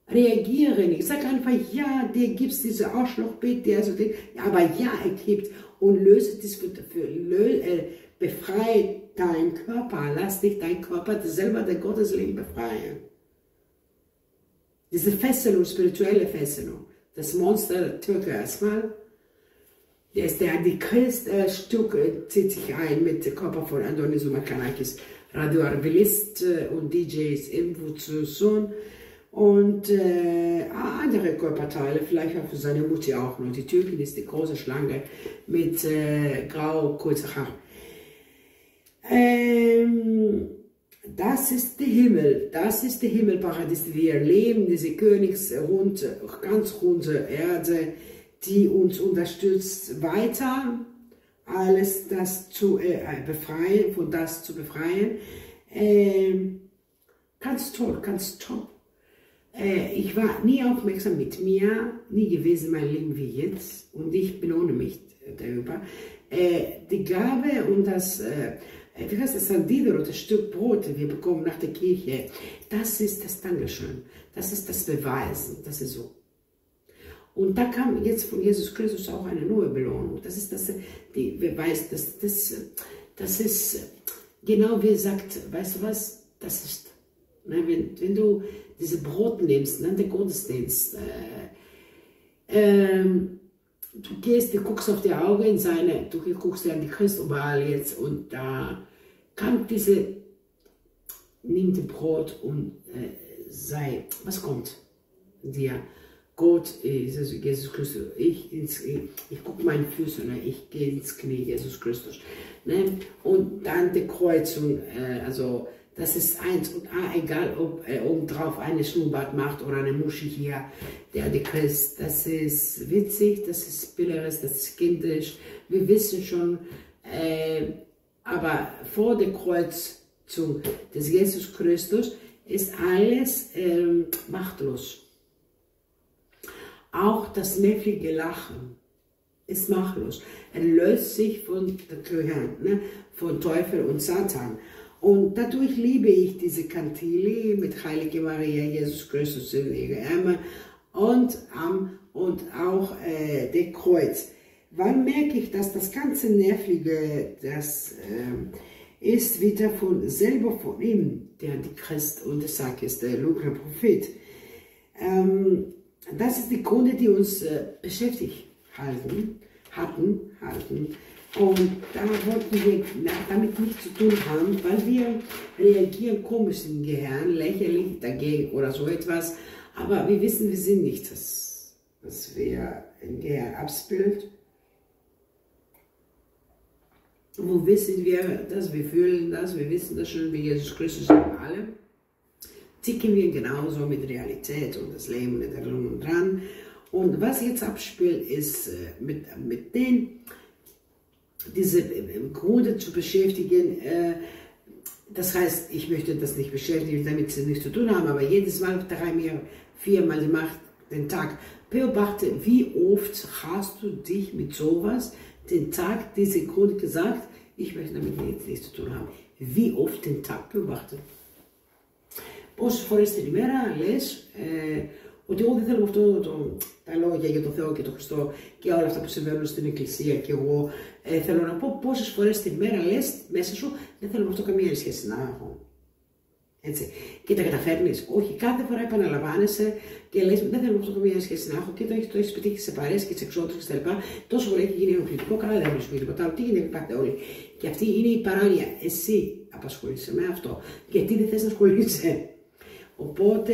Reagiere nicht. Sag einfach, ja, dir gibt es diese Arschlochbild, aber ja, er gibt und löse das befreie deinen Körper. Lass dich dein Körper selber der Gottesleben befreien. Diese Fesselung, spirituelle Fesselung. Das Monster Türke erstmal. Die Christstück zieht sich ein mit dem Körper von Adonis Makanakis, Radioarvelist und DJs irgendwo zu Sohn und andere Körperteile, vielleicht auch für seine Mutter auch noch. Die Türkin ist die große Schlange mit grau, kurzer Haar. Das ist der Himmel, das ist der Himmelparadies, die wir erleben, diese Königsrunde, ganz runde Erde, die uns unterstützt, weiter alles das zu befreien, von das zu befreien. Ganz toll, ganz top. Ich war nie aufmerksam mit mir, nie gewesen mein Leben wie jetzt und ich belohne mich darüber. Die Gabe und das, wie heißt das, Sandido oder das Stück Brot, das wir bekommen nach der Kirche, das ist das Dankeschön, das ist das Beweisen, das ist so. Und da kam jetzt von Jesus Christus auch eine neue Belohnung. Das ist das, die Beweis, das ist genau wie er sagt, weißt du was, das ist, ne, wenn du diese Brot nimmst, ne, der Gottesdienst, du gehst, du guckst auf die Augen in seine, du guckst dir an die Christ überall jetzt und da kann diese nimm das Brot und sei, was kommt dir? Gott, Jesus Christus, ich gucke meinen Füßen, ne? Ich gehe ins Knie, Jesus Christus. Ne? Und dann die Kreuzung, also das ist eins. Und egal, ob obendrauf eine Schnurrbart macht oder eine Muschi hier, der Christ, das ist witzig, das ist billiges, das ist kindisch, wir wissen schon, aber vor der Kreuzung des Jesus Christus ist alles machtlos. Auch das nervige Lachen ist machtlos. Er löst sich von der Gehirn, ne? Von Teufel und Satan. Und dadurch liebe ich diese Kantili mit Heilige Maria, Jesus Christus in ihre Arme und auch der Kreuz. Wann merke ich, dass das ganze Nervige, das ist wieder selber von ihm, der Antichrist und der Sack ist, der Lügner Prophet. Das ist die Gründe, die uns beschäftigt hatten. Und da wollten wir damit nichts zu tun haben, weil wir reagieren komisch im Gehirn, lächerlich dagegen oder so etwas. Aber wir wissen, wir sind nicht das, was wir im Gehirn abspielt. Wo wissen wir das, wir fühlen das, wir wissen das schon, wie Jesus Christus und alle. Ticken wir genauso mit Realität und das Leben und drum und dran. Und was jetzt abspielt, ist mit diese Gründe zu beschäftigen. Das heißt, ich möchte das nicht beschäftigen, damit sie nichts zu tun haben, aber jedes Mal, 4-mal den Tag, beobachte, wie oft hast du dich mit sowas den Tag, diese Gründe gesagt, ich möchte damit nichts zu tun haben. Wie oft den Tag beobachte. Πόσες φορές την ημέρα λες ότι εγώ δεν θέλω αυτό τα λόγια για τον Θεό και τον Χριστό και όλα αυτά που συμβαίνουν στην Εκκλησία και εγώ θέλω να πω πόσες φορές την ημέρα λες μέσα σου δεν θέλω με αυτό καμία σχέση να έχω. Έτσι. Και τα καταφέρνεις. Όχι, κάθε φορά επαναλαμβάνεσαι και λες δεν θέλω με αυτό καμία σχέση να έχω και το έχεις πετύχει σε παρέες και σε εξώτερες κτλ. Τόσο πολύ έχει γίνει ενοχλητικό, καλά δεν βρίσκω τίποτα άλλο. Τι γίνεται, πάτε όλοι. Και αυτή είναι η παράνοια. Εσύ απασχολείσαι με αυτό. Γιατί δεν θες να ασχολείσαι. Οπότε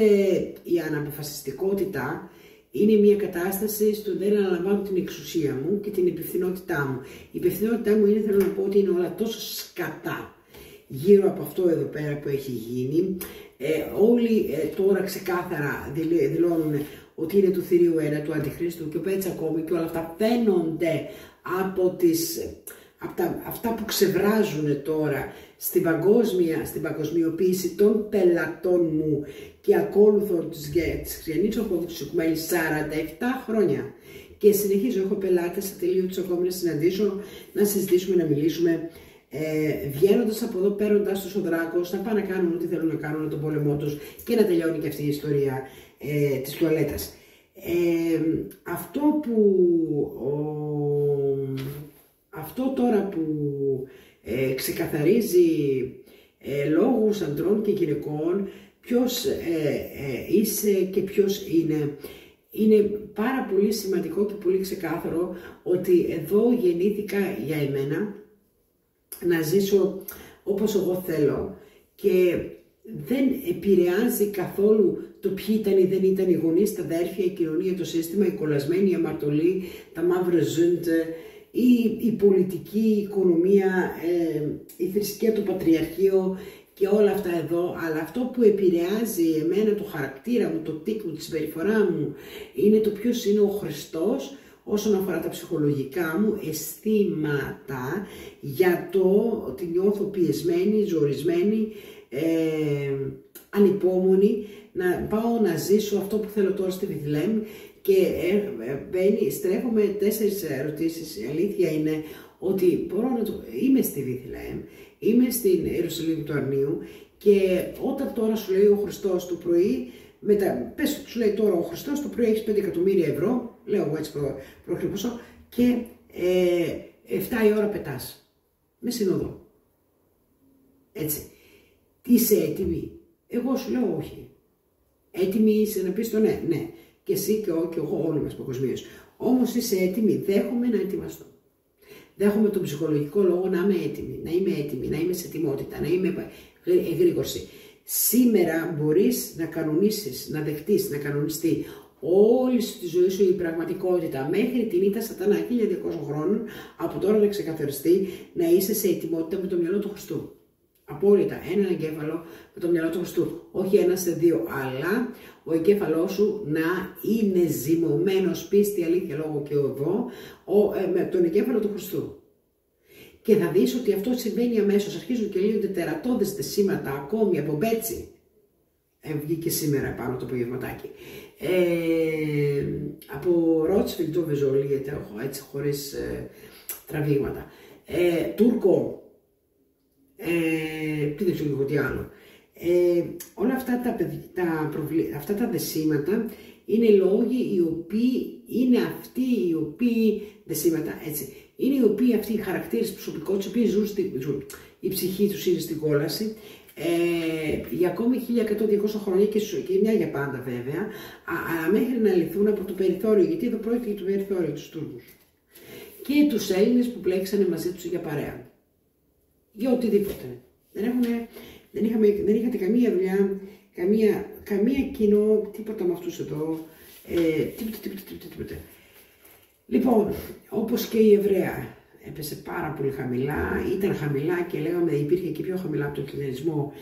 η αναποφασιστικότητα είναι μια κατάσταση στο δεν αναλαμβάνω την εξουσία μου και την υπευθυνότητά μου. Η υπευθυνότητά μου είναι, θέλω να πω, ότι είναι όλα τόσο σκατά γύρω από αυτό εδώ πέρα που έχει γίνει. Όλοι τώρα ξεκάθαρα δηλώνουν ότι είναι του θηρίου ένα, του Αντιχρίστου και ο Πέτσα ακόμη και όλα αυτά φαίνονται από αυτά που ξεβράζουν τώρα στην παγκοσμιοποίηση των πελατών μου και ακόλουθων της Χριστιανής Ορθόδοξης Οικουμένης 47 χρόνια. Και συνεχίζω, έχω πελάτες ατελείωτες ακόμη να συναντήσω, να συζητήσουμε, να μιλήσουμε, βγαίνοντας από εδώ, παίρνοντας τους ο δράκος, να πάνε να κάνουν ό,τι θέλουν να κάνουν τον πόλεμό τους και να τελειώνει και αυτή η ιστορία της τουαλέτας. Αυτό τώρα που ξεκαθαρίζει λόγους ανδρών και γυναικών ποιος είσαι και ποιος είναι πάρα πολύ σημαντικό και πολύ ξεκάθαρο ότι εδώ γεννήθηκα για εμένα να ζήσω όπως εγώ θέλω και δεν επηρεάζει καθόλου το ποιοι ήταν ή δεν ήταν οι γονείς, τα αδέρφια, η κοινωνία, το σύστημα, η κολλασμένη, η αμαρτωλή, τα μαύρα ζούνται, η πολιτική, η οικονομία, η θρησκεία, το πατριαρχείο και όλα αυτά εδώ, αλλά αυτό που επηρεάζει εμένα το χαρακτήρα μου, το τίκ μου, τη συμπεριφορά μου, είναι το ποιος είναι ο Χριστός όσον αφορά τα ψυχολογικά μου αισθήματα για το ότι νιώθω πιεσμένη, ζορισμένη, ανυπόμονη, να πάω να ζήσω αυτό που θέλω τώρα στη Βιθλεέμ και στρέφομαι 4 ερωτήσεις. Η αλήθεια είναι ότι είμαι στη Βιθλεέμ, είμαι στην Ιερουσαλήμ του Αρνίου και όταν τώρα σου λέει ο Χριστός το πρωί, πες σου λέει τώρα ο Χριστός το πρωί έχεις 5 εκατομμύρια ευρώ, λέω εγώ έτσι προχρυπωσώ, και 7 η ώρα πετάς, με συνοδό. Έτσι. Είσαι έτοιμη? Εγώ σου λέω όχι. Έτοιμη είσαι να πεις το ναι, ναι. Και εσύ και εγώ όλοι μας παγκοσμίως. Όμως είσαι έτοιμη, δέχομαι να ετοιμαστώ. Δέχομαι τον ψυχολογικό λόγο να είμαι έτοιμη, να είμαι σε ετοιμότητα, να είμαι εγρήγορση. Σήμερα μπορείς να κανονίσεις, να δεχτείς, να κανονιστεί όλη τη ζωή σου η πραγματικότητα μέχρι την ήττα σατανά 1200 χρόνων, από τώρα να ξεκαθαριστεί, να είσαι σε ετοιμότητα με το μυαλό του Χριστού. Απόλυτα, έναν εγκέφαλο με το μυαλό του Χριστού. Όχι ένα σε δύο, αλλά ο εγκέφαλός σου να είναι ζυμωμένος πίστη, αλήθεια, λόγο και οδό με τον εγκέφαλο του Χριστού. Και θα δεις ότι αυτό συμβαίνει αμέσως. Αρχίζουν και λύονται τερατώδες σήματα ακόμη από Μπέτσι. Βγήκε σήμερα πάνω το απογευματάκι. Από Ρότσφιλντ το βεζολίεται έτσι χωρίς τραβήγματα. Τούρκο. Τι δεν ξέρω τι άλλο. Όλα αυτά τα δεσίματα είναι λόγοι οι οποίοι είναι αυτοί οι οποίοι δεσίματα, έτσι, είναι οι οποίοι αυτοί οι χαρακτήρες προσωπικότητες, οι οποίοι ζουν η ψυχή τους είναι στην κόλαση για ακόμη 1100-200 χρόνια και μια για πάντα βέβαια, μέχρι να λυθούν από το περιθώριο, γιατί εδώ πρόκειται για το περιθώριο, τους Τούρκους και τους Έλληνες που πλέξανε μαζί τους για παρέα. Για οτιδήποτε. Δεν είχατε καμία δουλειά, καμία κοινό, τίποτα με αυτούς εδώ, τίποτα. Λοιπόν, όπως και η Εβραία, έπεσε πάρα πολύ χαμηλά, ήταν χαμηλά και λέγαμε υπήρχε και πιο χαμηλά από τον κληρονισμό.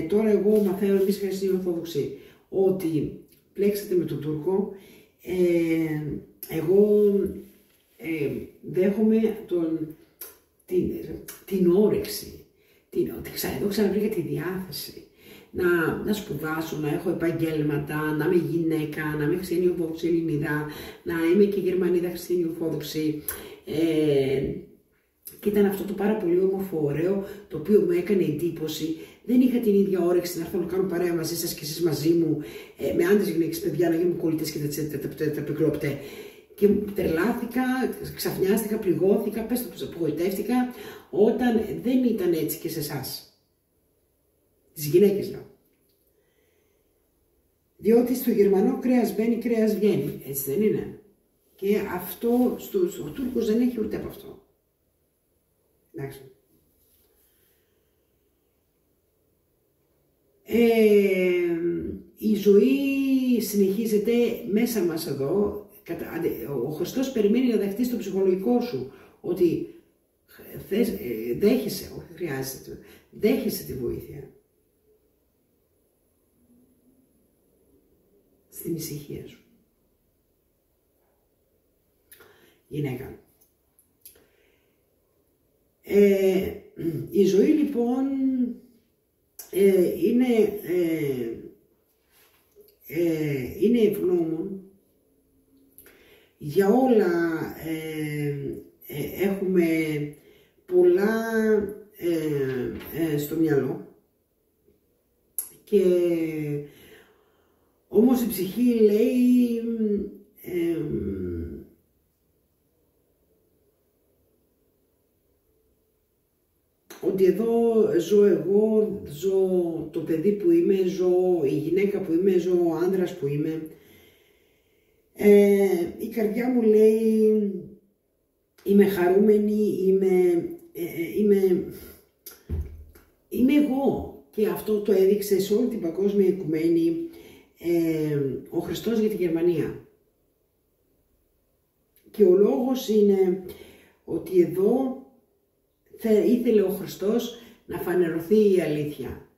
Τώρα εγώ μαθαίνω, εμείς στην Ορθόδοξη, ότι πλέξατε με τον Τούρκο, εγώ δέχομαι την όρεξη, εδώ ξαναβρήκα τη διάθεση να σπουδάσω, να έχω επαγγέλματα, να είμαι γυναίκα, να είμαι χριστιανή Ορθόδοξη Ελληνίδα, να είμαι και Γερμανίδα χριστιανή Ορθόδοξη. Και ήταν αυτό το πάρα πολύ όμορφο, ωραίο, το οποίο μου έκανε εντύπωση. Δεν είχα την ίδια όρεξη να έρθω να κάνω παρέα μαζί σας και εσείς μαζί μου, με άντρες, γυναίκες, παιδιά, να γίνουμε κολλητές και τα πικρόπτε. Και τρελάθηκα, ξαφνιάστηκα, πληγώθηκα, πες το, απογοητεύτηκα, όταν δεν ήταν έτσι και σε εσάς. Τις γυναίκες λέω. Διότι στο γερμανό κρέας μπαίνει, κρέας βγαίνει, έτσι δεν είναι? Και αυτό, ο Τούρκος δεν έχει ούτε από αυτό. Εντάξει. Η ζωή συνεχίζεται μέσα μας εδώ. Ο Χριστός περιμένει να δεχτείς το ψυχολογικό σου, ότι δέχεσαι, όχι χρειάζεται, δέχεσαι τη βοήθεια. Στην ησυχία σου. Γυναίκα. Η ζωή λοιπόν είναι ευγνώμων για όλα, έχουμε πολλά στο μυαλό και όμως η ψυχή λέει ότι εδώ ζω εγώ, ζω το παιδί που είμαι, ζω η γυναίκα που είμαι, ζω ο άντρας που είμαι. Η καρδιά μου λέει είμαι χαρούμενη, είμαι εγώ, και αυτό το έδειξε σε όλη την παγκόσμια οικουμένη ο Χριστός για τη Γερμανία. Και ο λόγος είναι ότι εδώ ήθελε ο Χριστός να φανερωθεί η αλήθεια.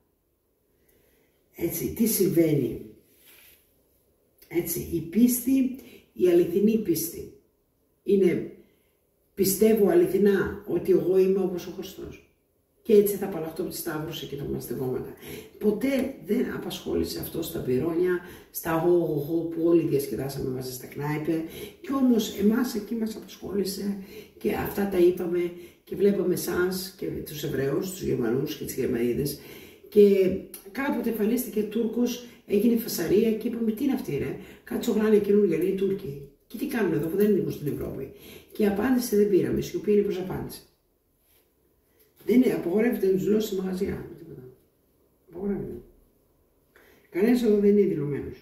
Έτσι, τι συμβαίνει? Έτσι, η πίστη, η αληθινή πίστη, είναι πιστεύω αληθινά ότι εγώ είμαι όπως ο Χριστός. Και έτσι θα απαλλαχτώ από τη σταύρωση και τα μαστεγώματα. Ποτέ δεν απασχόλησε αυτό στα πυρόνια, στα γογογο που όλοι διασκεδάσαμε μαζί στα κνάιπε. Κι όμως εμάς εκεί μας απασχόλησε και αυτά τα είπαμε και βλέπαμε εσάς και τους Εβραίους, τους Γερμανούς και τις Γερμανίδες. Και κάποτε εμφανίστηκε Τούρκος, έγινε φασαρία και είπαμε τι είναι αυτή ρε, κάτι σογράνια καινούργια, είναι οι Τούρκοι. Και τι κάνουν εδώ, δεν είναι στην Ευρώπη. Και η απάντηση δεν πήραμε, η σιωπή είναι προς απάντηση. Δεν είναι, απογορεύεται να τους δηλώσει στη μαγαζιά. Απογορεύεται. Κανένας εδώ δεν είναι δηλωμένος.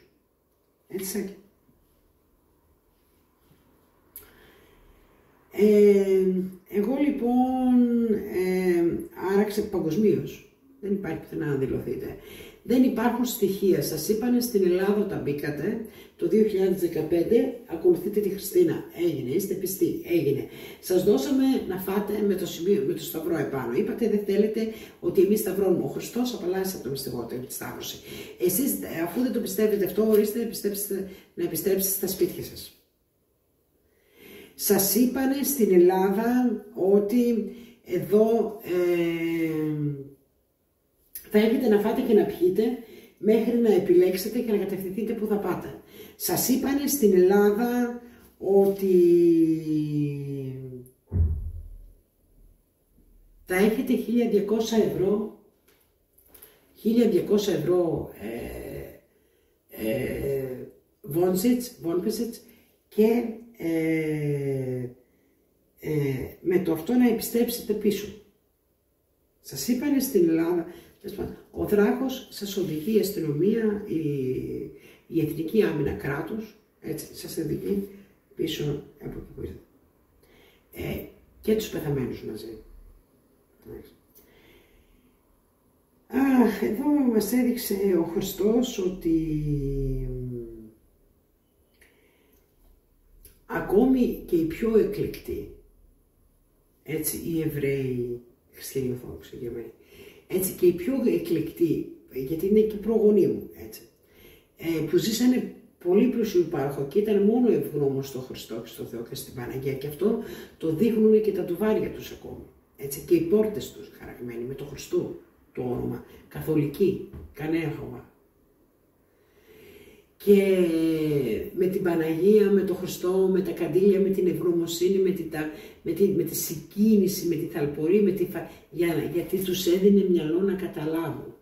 Έτσι σάκι. Εγώ λοιπόν άραξε παγκοσμίως. Δεν υπάρχει πουθενά να δηλωθείτε. Δεν υπάρχουν στοιχεία. Σας είπανε στην Ελλάδα όταν μπήκατε το 2015, ακολουθείτε τη Χριστίνα. Έγινε, είστε πιστοί. Έγινε. Σας δώσαμε να φάτε με το σταυρό επάνω. Είπατε δεν θέλετε ότι εμείς σταυρώνουμε. Ο Χριστός απαλλάσσει από το μυστικό του, τη σταύρωση. Εσείς, αφού δεν το πιστεύετε αυτό, ορίστε να επιστρέψετε στα σπίτια σας. Σας είπανε στην Ελλάδα ότι εδώ θα έχετε να φάτε και να πιείτε μέχρι να επιλέξετε και να κατευθυνθείτε που θα πάτε. Σας είπανε στην Ελλάδα ότι θα έχετε 1.200 ευρώ Wohnsitz και με το αυτό να επιστρέψετε πίσω. Σας είπανε στην Ελλάδα, ο δράκος σας οδηγεί η αστυνομία, η Εθνική Άμυνα Κράτους, έτσι, σας οδηγεί πίσω από εκεί που ήρθατε. Και τους πεθαμένους μαζί. Εδώ μας έδειξε ο Χριστός ότι ακόμη και οι πιο εκλεκτοί, έτσι, οι Εβραίοι, Χριστιανοί Ορθόδοξοι και Εβραίοι, έτσι, και οι πιο εκλεκτοί, γιατί είναι και προγονείς μου, έτσι, που ζήσανε πολύ πλούσιο υπάρχο και ήταν μόνο ευγνώμων στο Χριστό και στο Θεό και στην Παναγία, και αυτό το δείχνουν και τα τουβάρια τους ακόμη, έτσι, και οι πόρτες τους χαραγμένοι με το Χριστό το όνομα, καθολική, κανένα χώμα. Και με την Παναγία, με τον Χριστό, με τα καντήλια, με την ευγνωμοσύνη, με τη συγκίνηση, με τη θαλπορή, γιατί τους έδινε μυαλό να καταλάβουν.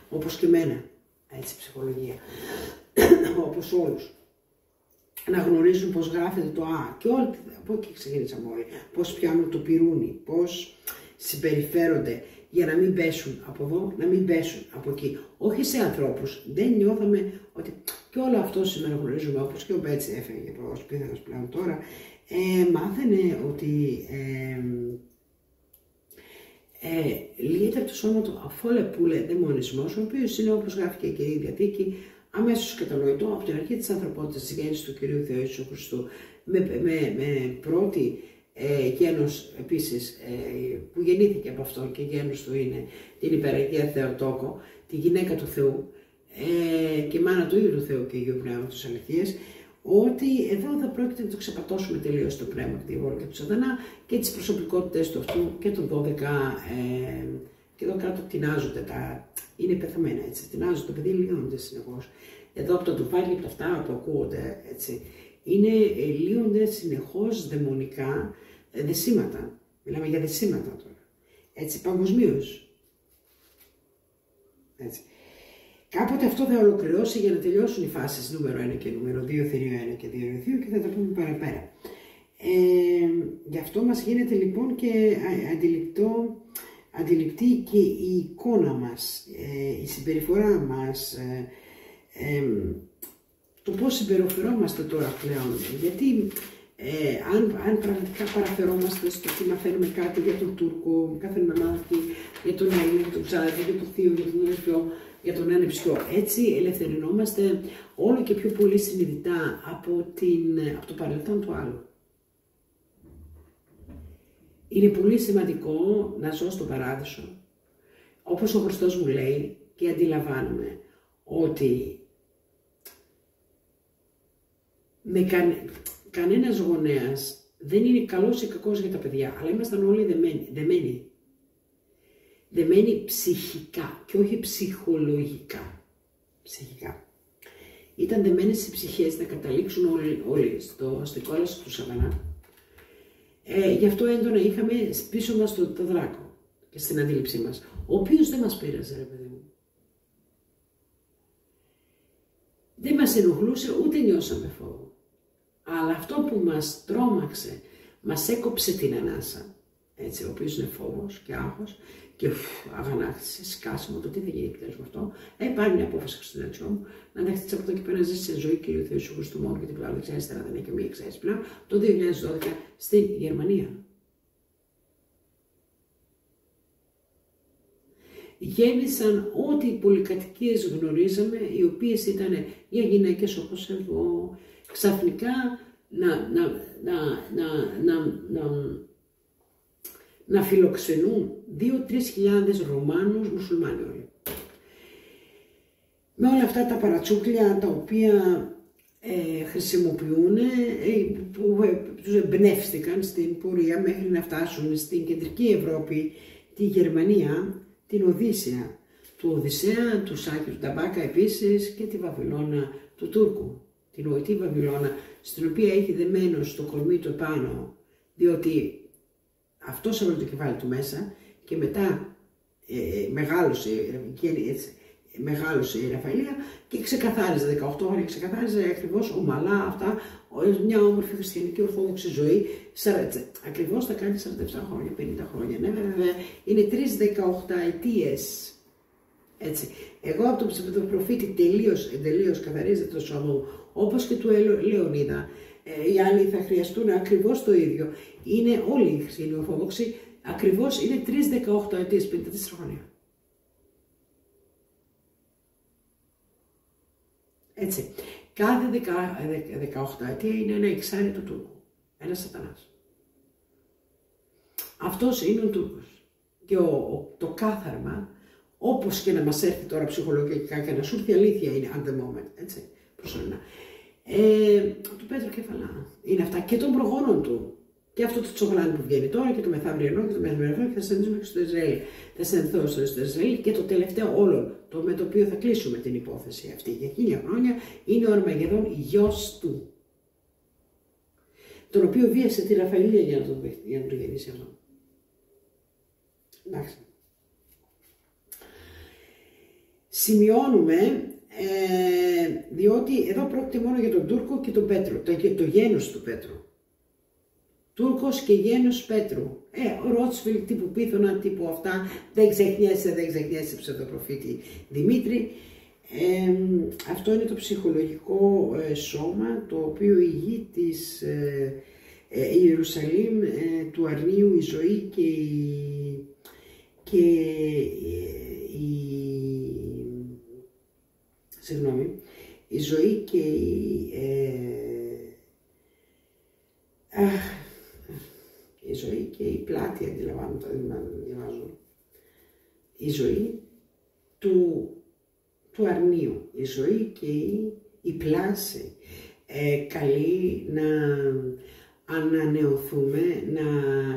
Όπως και εμένα, έτσι, ψυχολογία, όπως όλους. Να γνωρίζουν πώς γράφεται το «α» και όλοι, από εκεί ξεκίνησαμε όλοι, πώς πιάνουν το πυρούνι, πώς συμπεριφέρονται, για να μην πέσουν από εδώ, να μην πέσουν από εκεί. Όχι σε ανθρώπους. Δεν νιώθαμε ότι και όλο αυτό σήμερα γνωρίζουμε, όπως και ο Μπέτσι έφεγε από σπίθανος πλέον τώρα, μάθαινε ότι λύεται από το σώμα του αφόλε πουλε δαιμονισμός, ο οποίος είναι, όπως γράφει και η Καινή Διαθήκη, αμέσως κατανοητό από την αρχή της ανθρωπότητας, της γέννησης του Κυρίου Θεού Ιησού Χριστού, με πρώτη γένος επίσης που γεννήθηκε από αυτό και γένος του είναι την Υπεραγία Θεοτόκο, τη γυναίκα του Θεού και μάνα του ίδιου του Θεού και Αγίου Πνεύματος Αληθείας, ότι εδώ θα πρόκειται να το ξεπατώσουμε τελείως το πνεύμα του διαβόλου και του σατανά και τις προσωπικότητες του αυτού και των 12 και εδώ κάτω τεινάζονται είναι πεθαμένα, έτσι, τεινάζονται, το παιδί λύονται συνεχώς. Εδώ από τα τουφάρια, από τα αυτά που ακούγονται, έτσι, λύονται συνεχώς δαιμονικά δεσίματα. Μιλάμε για δεσίματα τώρα. Έτσι, παγκοσμίως. Έτσι. Κάποτε αυτό θα ολοκληρώσει για να τελειώσουν οι φάσεις νούμερο 1 και νούμερο 2, θηρίο 1 και 2 και θα τα πούμε παραπέρα. Γι' αυτό μας γίνεται λοιπόν και αντιληπτή και η εικόνα μας, η συμπεριφορά μας, το πώς συμπεριφερόμαστε τώρα πλέον, γιατί αν πραγματικά παραφερόμαστε στο ότι μαθαίνουμε κάτι για τον Τούρκο, κάθε μαμάδι, για τον Έλληνα, για τον Ξάδερφο, για τον Θείο, για τον Ελευθερό, για τον Άνεψιο, έτσι ελευθερινόμαστε όλο και πιο πολύ συνειδητά από το παρελθόν του άλλου. Είναι πολύ σημαντικό να ζω στον παράδεισο, όπως ο Χριστός μου λέει, και αντιλαμβάνομαι ότι κανένας γονέας δεν είναι καλός ή κακός για τα παιδιά, αλλά ήμασταν όλοι δεμένοι. Δεμένοι ψυχικά και όχι ψυχολογικά. Ψυχικά. Ήταν δεμένες στις ψυχές να καταλήξουν όλοι στην κόλαση του σατανά. Γι' αυτό έντονα είχαμε πίσω μας το δράκο και στην αντίληψή μας, ο οποίος δεν μας πείραζε, ρε παιδί μου. Δεν μας ενοχλούσε, ούτε νιώσαμε φόβο. Αλλά αυτό που μας τρόμαξε, μας έκοψε την ανάσα, έτσι, ο οποίος είναι φόβος και άγχος και αγανάκτηση, σκάσιμο, το τι θα γίνει επιτέλους με αυτό. Πάρει μια απόφαση Χριστουγεννιάτικο μου, να δεχτείς από εδώ και πέρα να ζήσεις σε ζωή Κυρίου Θεού Ιησού Χριστού μόνο, γιατί πλέον δεξιά-αριστερά δεν έχει και μία εξαίρεση πλέον, το 2012 στην Γερμανία. γέμισαν ό,τι οι πολυκατοικίες γνωρίζαμε, οι οποίες ήταν για γυναίκες όπως εγώ, ξαφνικά να φιλοξενούν 2-3 χιλιάδες Ρωμάνους μουσουλμάνοι όλοι. Με όλα αυτά τα παρατσούκλια τα οποία χρησιμοποιούν, που τους εμπνεύστηκαν στην πορεία μέχρι να φτάσουν στην κεντρική Ευρώπη, τη Γερμανία, την Οδύσσια, του Οδυσσέα, του Σάκη, του Ταμπάκα επίσης και τη Βαβυλώνα του Τούρκου, την Νοητή Βαβυλώνα, στην οποία έχει δεμένο στο κορμί του επάνω, διότι αυτός έβαλε το κεφάλι του μέσα και μετά μεγάλωσε η Ραφαηλία και ξεκαθάριζε 18 χρόνια, ξεκαθάριζε ακριβώς ομαλά αυτά, μια όμορφη χριστιανική ορθόδοξη ζωή, ακριβώς θα κάνει 47 χρόνια, 50 χρόνια. Ναι, βέβαια, είναι 3 18ετίες. Έτσι. Εγώ από τον προφήτη τελείως καθαρίζεται το σώμα μου, όπως και του Λεωνίδα. Οι άλλοι θα χρειαστούν ακριβώς το ίδιο. Είναι όλοι οι χριστιανοί ορθόδοξοι, ακριβώς είναι 3 18ετίες, 54 χρόνια. Έτσι. Κάθε 18 ετία είναι ένα εξάρι του Τούρκου. Ένας σατανάς. Αυτός είναι ο Τούρκος. Και το κάθαρμα, όπως και να μας έρθει τώρα ψυχολογικά και να σου έρθει αλήθεια, είναι at the moment. Έτσι. Προσωρινά. Του Πέτρου Κεφαλά. Είναι αυτά και των προγόνων του. Και αυτό το τσογλάνι που βγαίνει τώρα και το μεθαύριανό και το μεθαύριανό και θα συναντήσουμε και στο Ισραήλ. Θα συναντηθώ στο Ισραήλ και το τελευταίο όλων, το με το οποίο θα κλείσουμε την υπόθεση αυτή για 1000 χρόνια, είναι ο Αρμαγεδόν, γιος του. Τον οποίο βίασε τη Ραφαηλία για να το γεννήσει αυτό. Εντάξει. Σημειώνουμε, διότι εδώ πρόκειται μόνο για τον Τούρκο και τον Πέτρο, το γένος του Πέτρου. Τούρκος και γένος Πέτρου. Ο Ρότσφιλντ τύπου Πίθωνα, τύπου αυτά, δεν ξεχνιέσαι ψευδοπροφήτη Δημήτρη. Αυτό είναι το ψυχολογικό σώμα, το οποίο η γη της Ιερουσαλήμ, του Αρνίου, η ζωή η ζωή και η ζωή και η πλάτη, αντιλαμβάνονται, διαβάζω. Η ζωή του αρνίου, η ζωή και η πλάση καλεί να ανανεωθούμε, να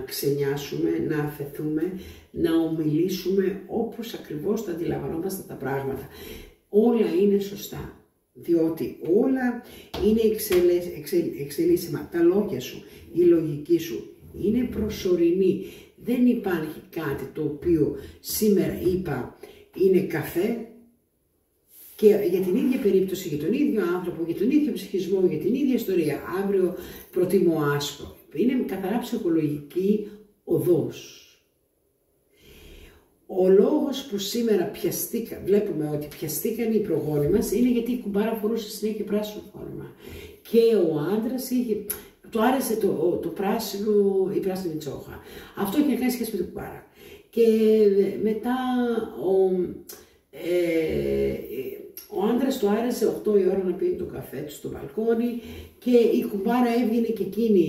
ξενιάσουμε, να αφαιθούμε, να ομιλήσουμε όπως ακριβώς τα αντιλαμβανόμαστε τα πράγματα. Όλα είναι σωστά. Διότι όλα είναι εξελίσσιμα. Τα λόγια σου, η λογική σου είναι προσωρινή. Δεν υπάρχει κάτι το οποίο σήμερα είπα είναι καφέ και για την ίδια περίπτωση, για τον ίδιο άνθρωπο, για τον ίδιο ψυχισμό, για την ίδια ιστορία, αύριο προτιμώ άσπρο. Είναι καθαρά ψυχολογική οδός. Ο λόγος που σήμερα βλέπουμε ότι πιαστήκαν οι προγόνοι μας είναι γιατί η κουμπάρα φορούσε συνέχεια πράσινο φόρμα. Και ο άντρας του άρεσε το πράσινο, η πράσινη τσόχα. Αυτό έχει να κάνει σχέση με την κουμπάρα. Και μετά ο άντρας του άρεσε 8 η ώρα να πίνει το καφέ του στο μπαλκόνι και η κουμπάρα έβγαινε και εκείνη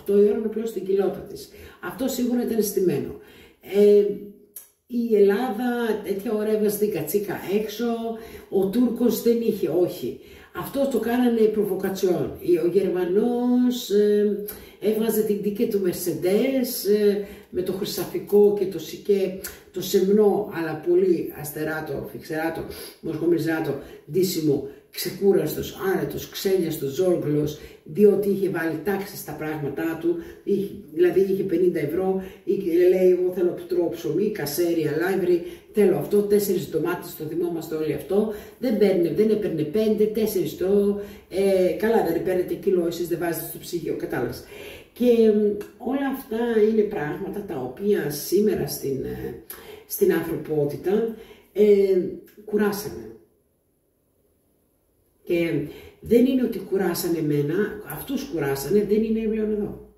8 η ώρα να πλώσει την κοιλότα της. Αυτό σίγουρα ήταν στημένο. Η Ελλάδα τέτοια ώρα έβαζε την κατσίκα έξω, ο Τούρκος δεν είχε, όχι. Αυτό το κάνανε προβοκατσιόν. Ο Γερμανός έβαζε την τίκη του Mercedes με το χρυσαφικό και το σικέ, το σεμνό αλλά πολύ αστεράτο, φιξεράτο, μοσχομιζάτο, ντύσιμο, ξεκούραστος, άνετος, ξένιαστος, ζόργλος, διότι είχε βάλει τάξη στα πράγματά του, δηλαδή είχε 50 ευρώ, λέει εγώ θέλω τρώω ψωμί, κασέρι, αλάιβρι, θέλω αυτό, 4 ντομάτες, το θυμόμαστε όλοι αυτό, δεν έπαιρνε 5, 4 τρώω, καλά δεν παίρνετε κιλό, εσείς δεν βάζετε στο ψυγείο, κατάλαβες. Και όλα αυτά είναι πράγματα τα οποία σήμερα στην ανθρωπότητα κουράσανε. Και δεν είναι ότι κουράσανε εμένα, αυτούς κουράσανε, δεν είναι πλέον εδώ.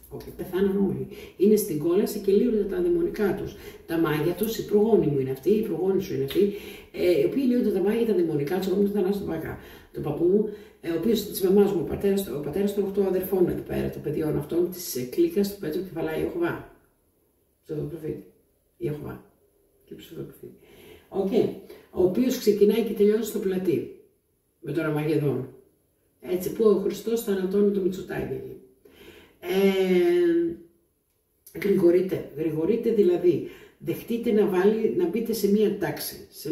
Όχι, πεθάναν όλοι. Είναι στην κόλαση και λύονται τα δαιμονικά τους. Τα μάγια τους, οι προγόνοι μου είναι αυτοί, οι προγόνοι σου είναι αυτοί, οι οποίοι λύονται τα μάγια, τα δαιμονικά τους. Εγώ μου Θανάση τον Πακά, τον παππού μου, ο οποίος της μαμάς μου, ο πατέρας των 8 αδερφών εδώ πέρα, των παιδιών αυτών της κλίκας του Πέτρου Κεφαλά Ιεχωβά. Ψευδοπροφήτη. Ιεχωβά. Και ψευδοπροφήτη. Okay. Ο οποίος ξεκινάει και τελειώνει στο πλατή με τον Αρμαγεδόν. Έτσι που ο Χριστός θανατώνει το Μητσοτάκη. Γρηγορείτε δηλαδή, δεχτείτε να μπείτε σε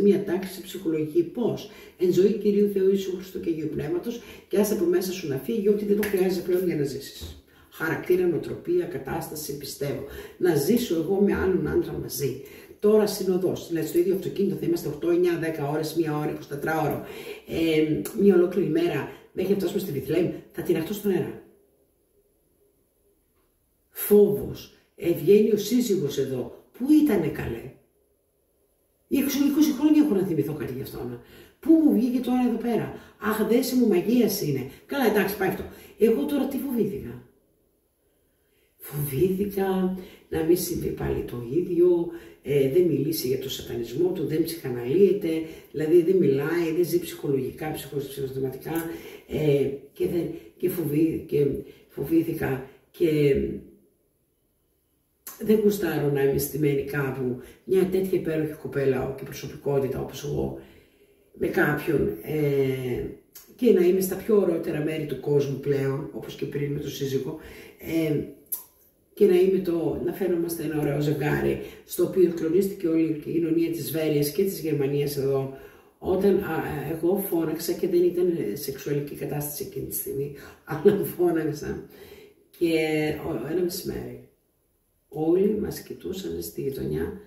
μία τάξη ψυχολογική. Πώς? Εν ζωή Κυρίου Θεού Ιησού Χριστού και Αγίου Πνεύματος, και άσε από μέσα σου να φύγει ό,τι δεν το χρειάζεται πλέον για να ζήσεις. Χαρακτήρα, νοοτροπία, κατάσταση, πιστεύω. Να ζήσω εγώ με άλλον άντρα μαζί. Τώρα συνοδός, δηλαδή στο ίδιο αυτοκίνητο θα είμαστε 8, 9, 10 ώρες, 1 ώρα, 24 ώρο, μία ολόκληρη μέρα, μέχρι να φτάσουμε στη Βιθλέμ, θα τυραχτώ στον αέρα. Φόβος, βγαίνει ο σύζυγος εδώ. Πού ήτανε καλέ? 20 χρόνια έχω να θυμηθώ κάτι γι' αυτό. Πού μου βγήκε τώρα εδώ πέρα? Αχ, δέση μου μαγείας είναι. Καλά, εντάξει, πάει αυτό. Εγώ τώρα τι φοβήθηκα? Φοβήθηκα να μην συμβεί πάλι το ίδιο, δεν μιλήσει για το σατανισμό του, δεν ψυχαναλύεται, δηλαδή δεν μιλάει, δεν ζει ψυχολογικά, ψυχοσωματικά και φοβήθηκα και δεν γουστάρω να είμαι στημένη κάπου, μια τέτοια υπέροχη κοπέλα και προσωπικότητα όπως εγώ, με κάποιον και να είμαι στα πιο ωραίτερα μέρη του κόσμου πλέον, όπως και πριν με τον σύζυγο, και να φαίνομαστε ένα ωραίο ζευγάρι, στο οποίο κλονίστηκε όλη η κοινωνία της Βέρειας και της Γερμανίας εδώ, όταν εγώ φώναξα και δεν ήταν σεξουαλική κατάσταση εκείνη τη στιγμή, αλλά φώναξα και ένα μεσημέρι όλοι μας κοιτούσαν στη γειτονιά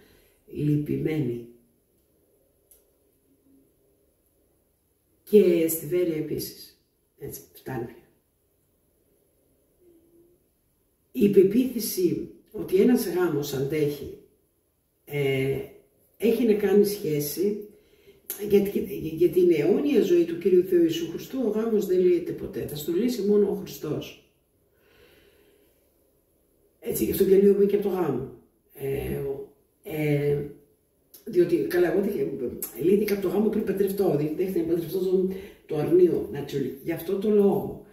λυπημένοι. Και στη Βέρεια επίσης. Έτσι, φτάνει πια. Η πεποίθηση ότι ένας γάμος αντέχει έχει να κάνει σχέση για την αιώνια ζωή του Κυρίου Θεού Ιησού Χριστού. Ο γάμος δεν λύεται ποτέ, θα στο λύσει μόνο ο Χριστός. Έτσι, γι' αυτό διαλύομαι και από το γάμο. Διότι, καλά, εγώ λύθηκα από το γάμο πριν παντρευτώ, δέχτηκα να παντρευτώ το αρνείο, γι' αυτό το λόγο.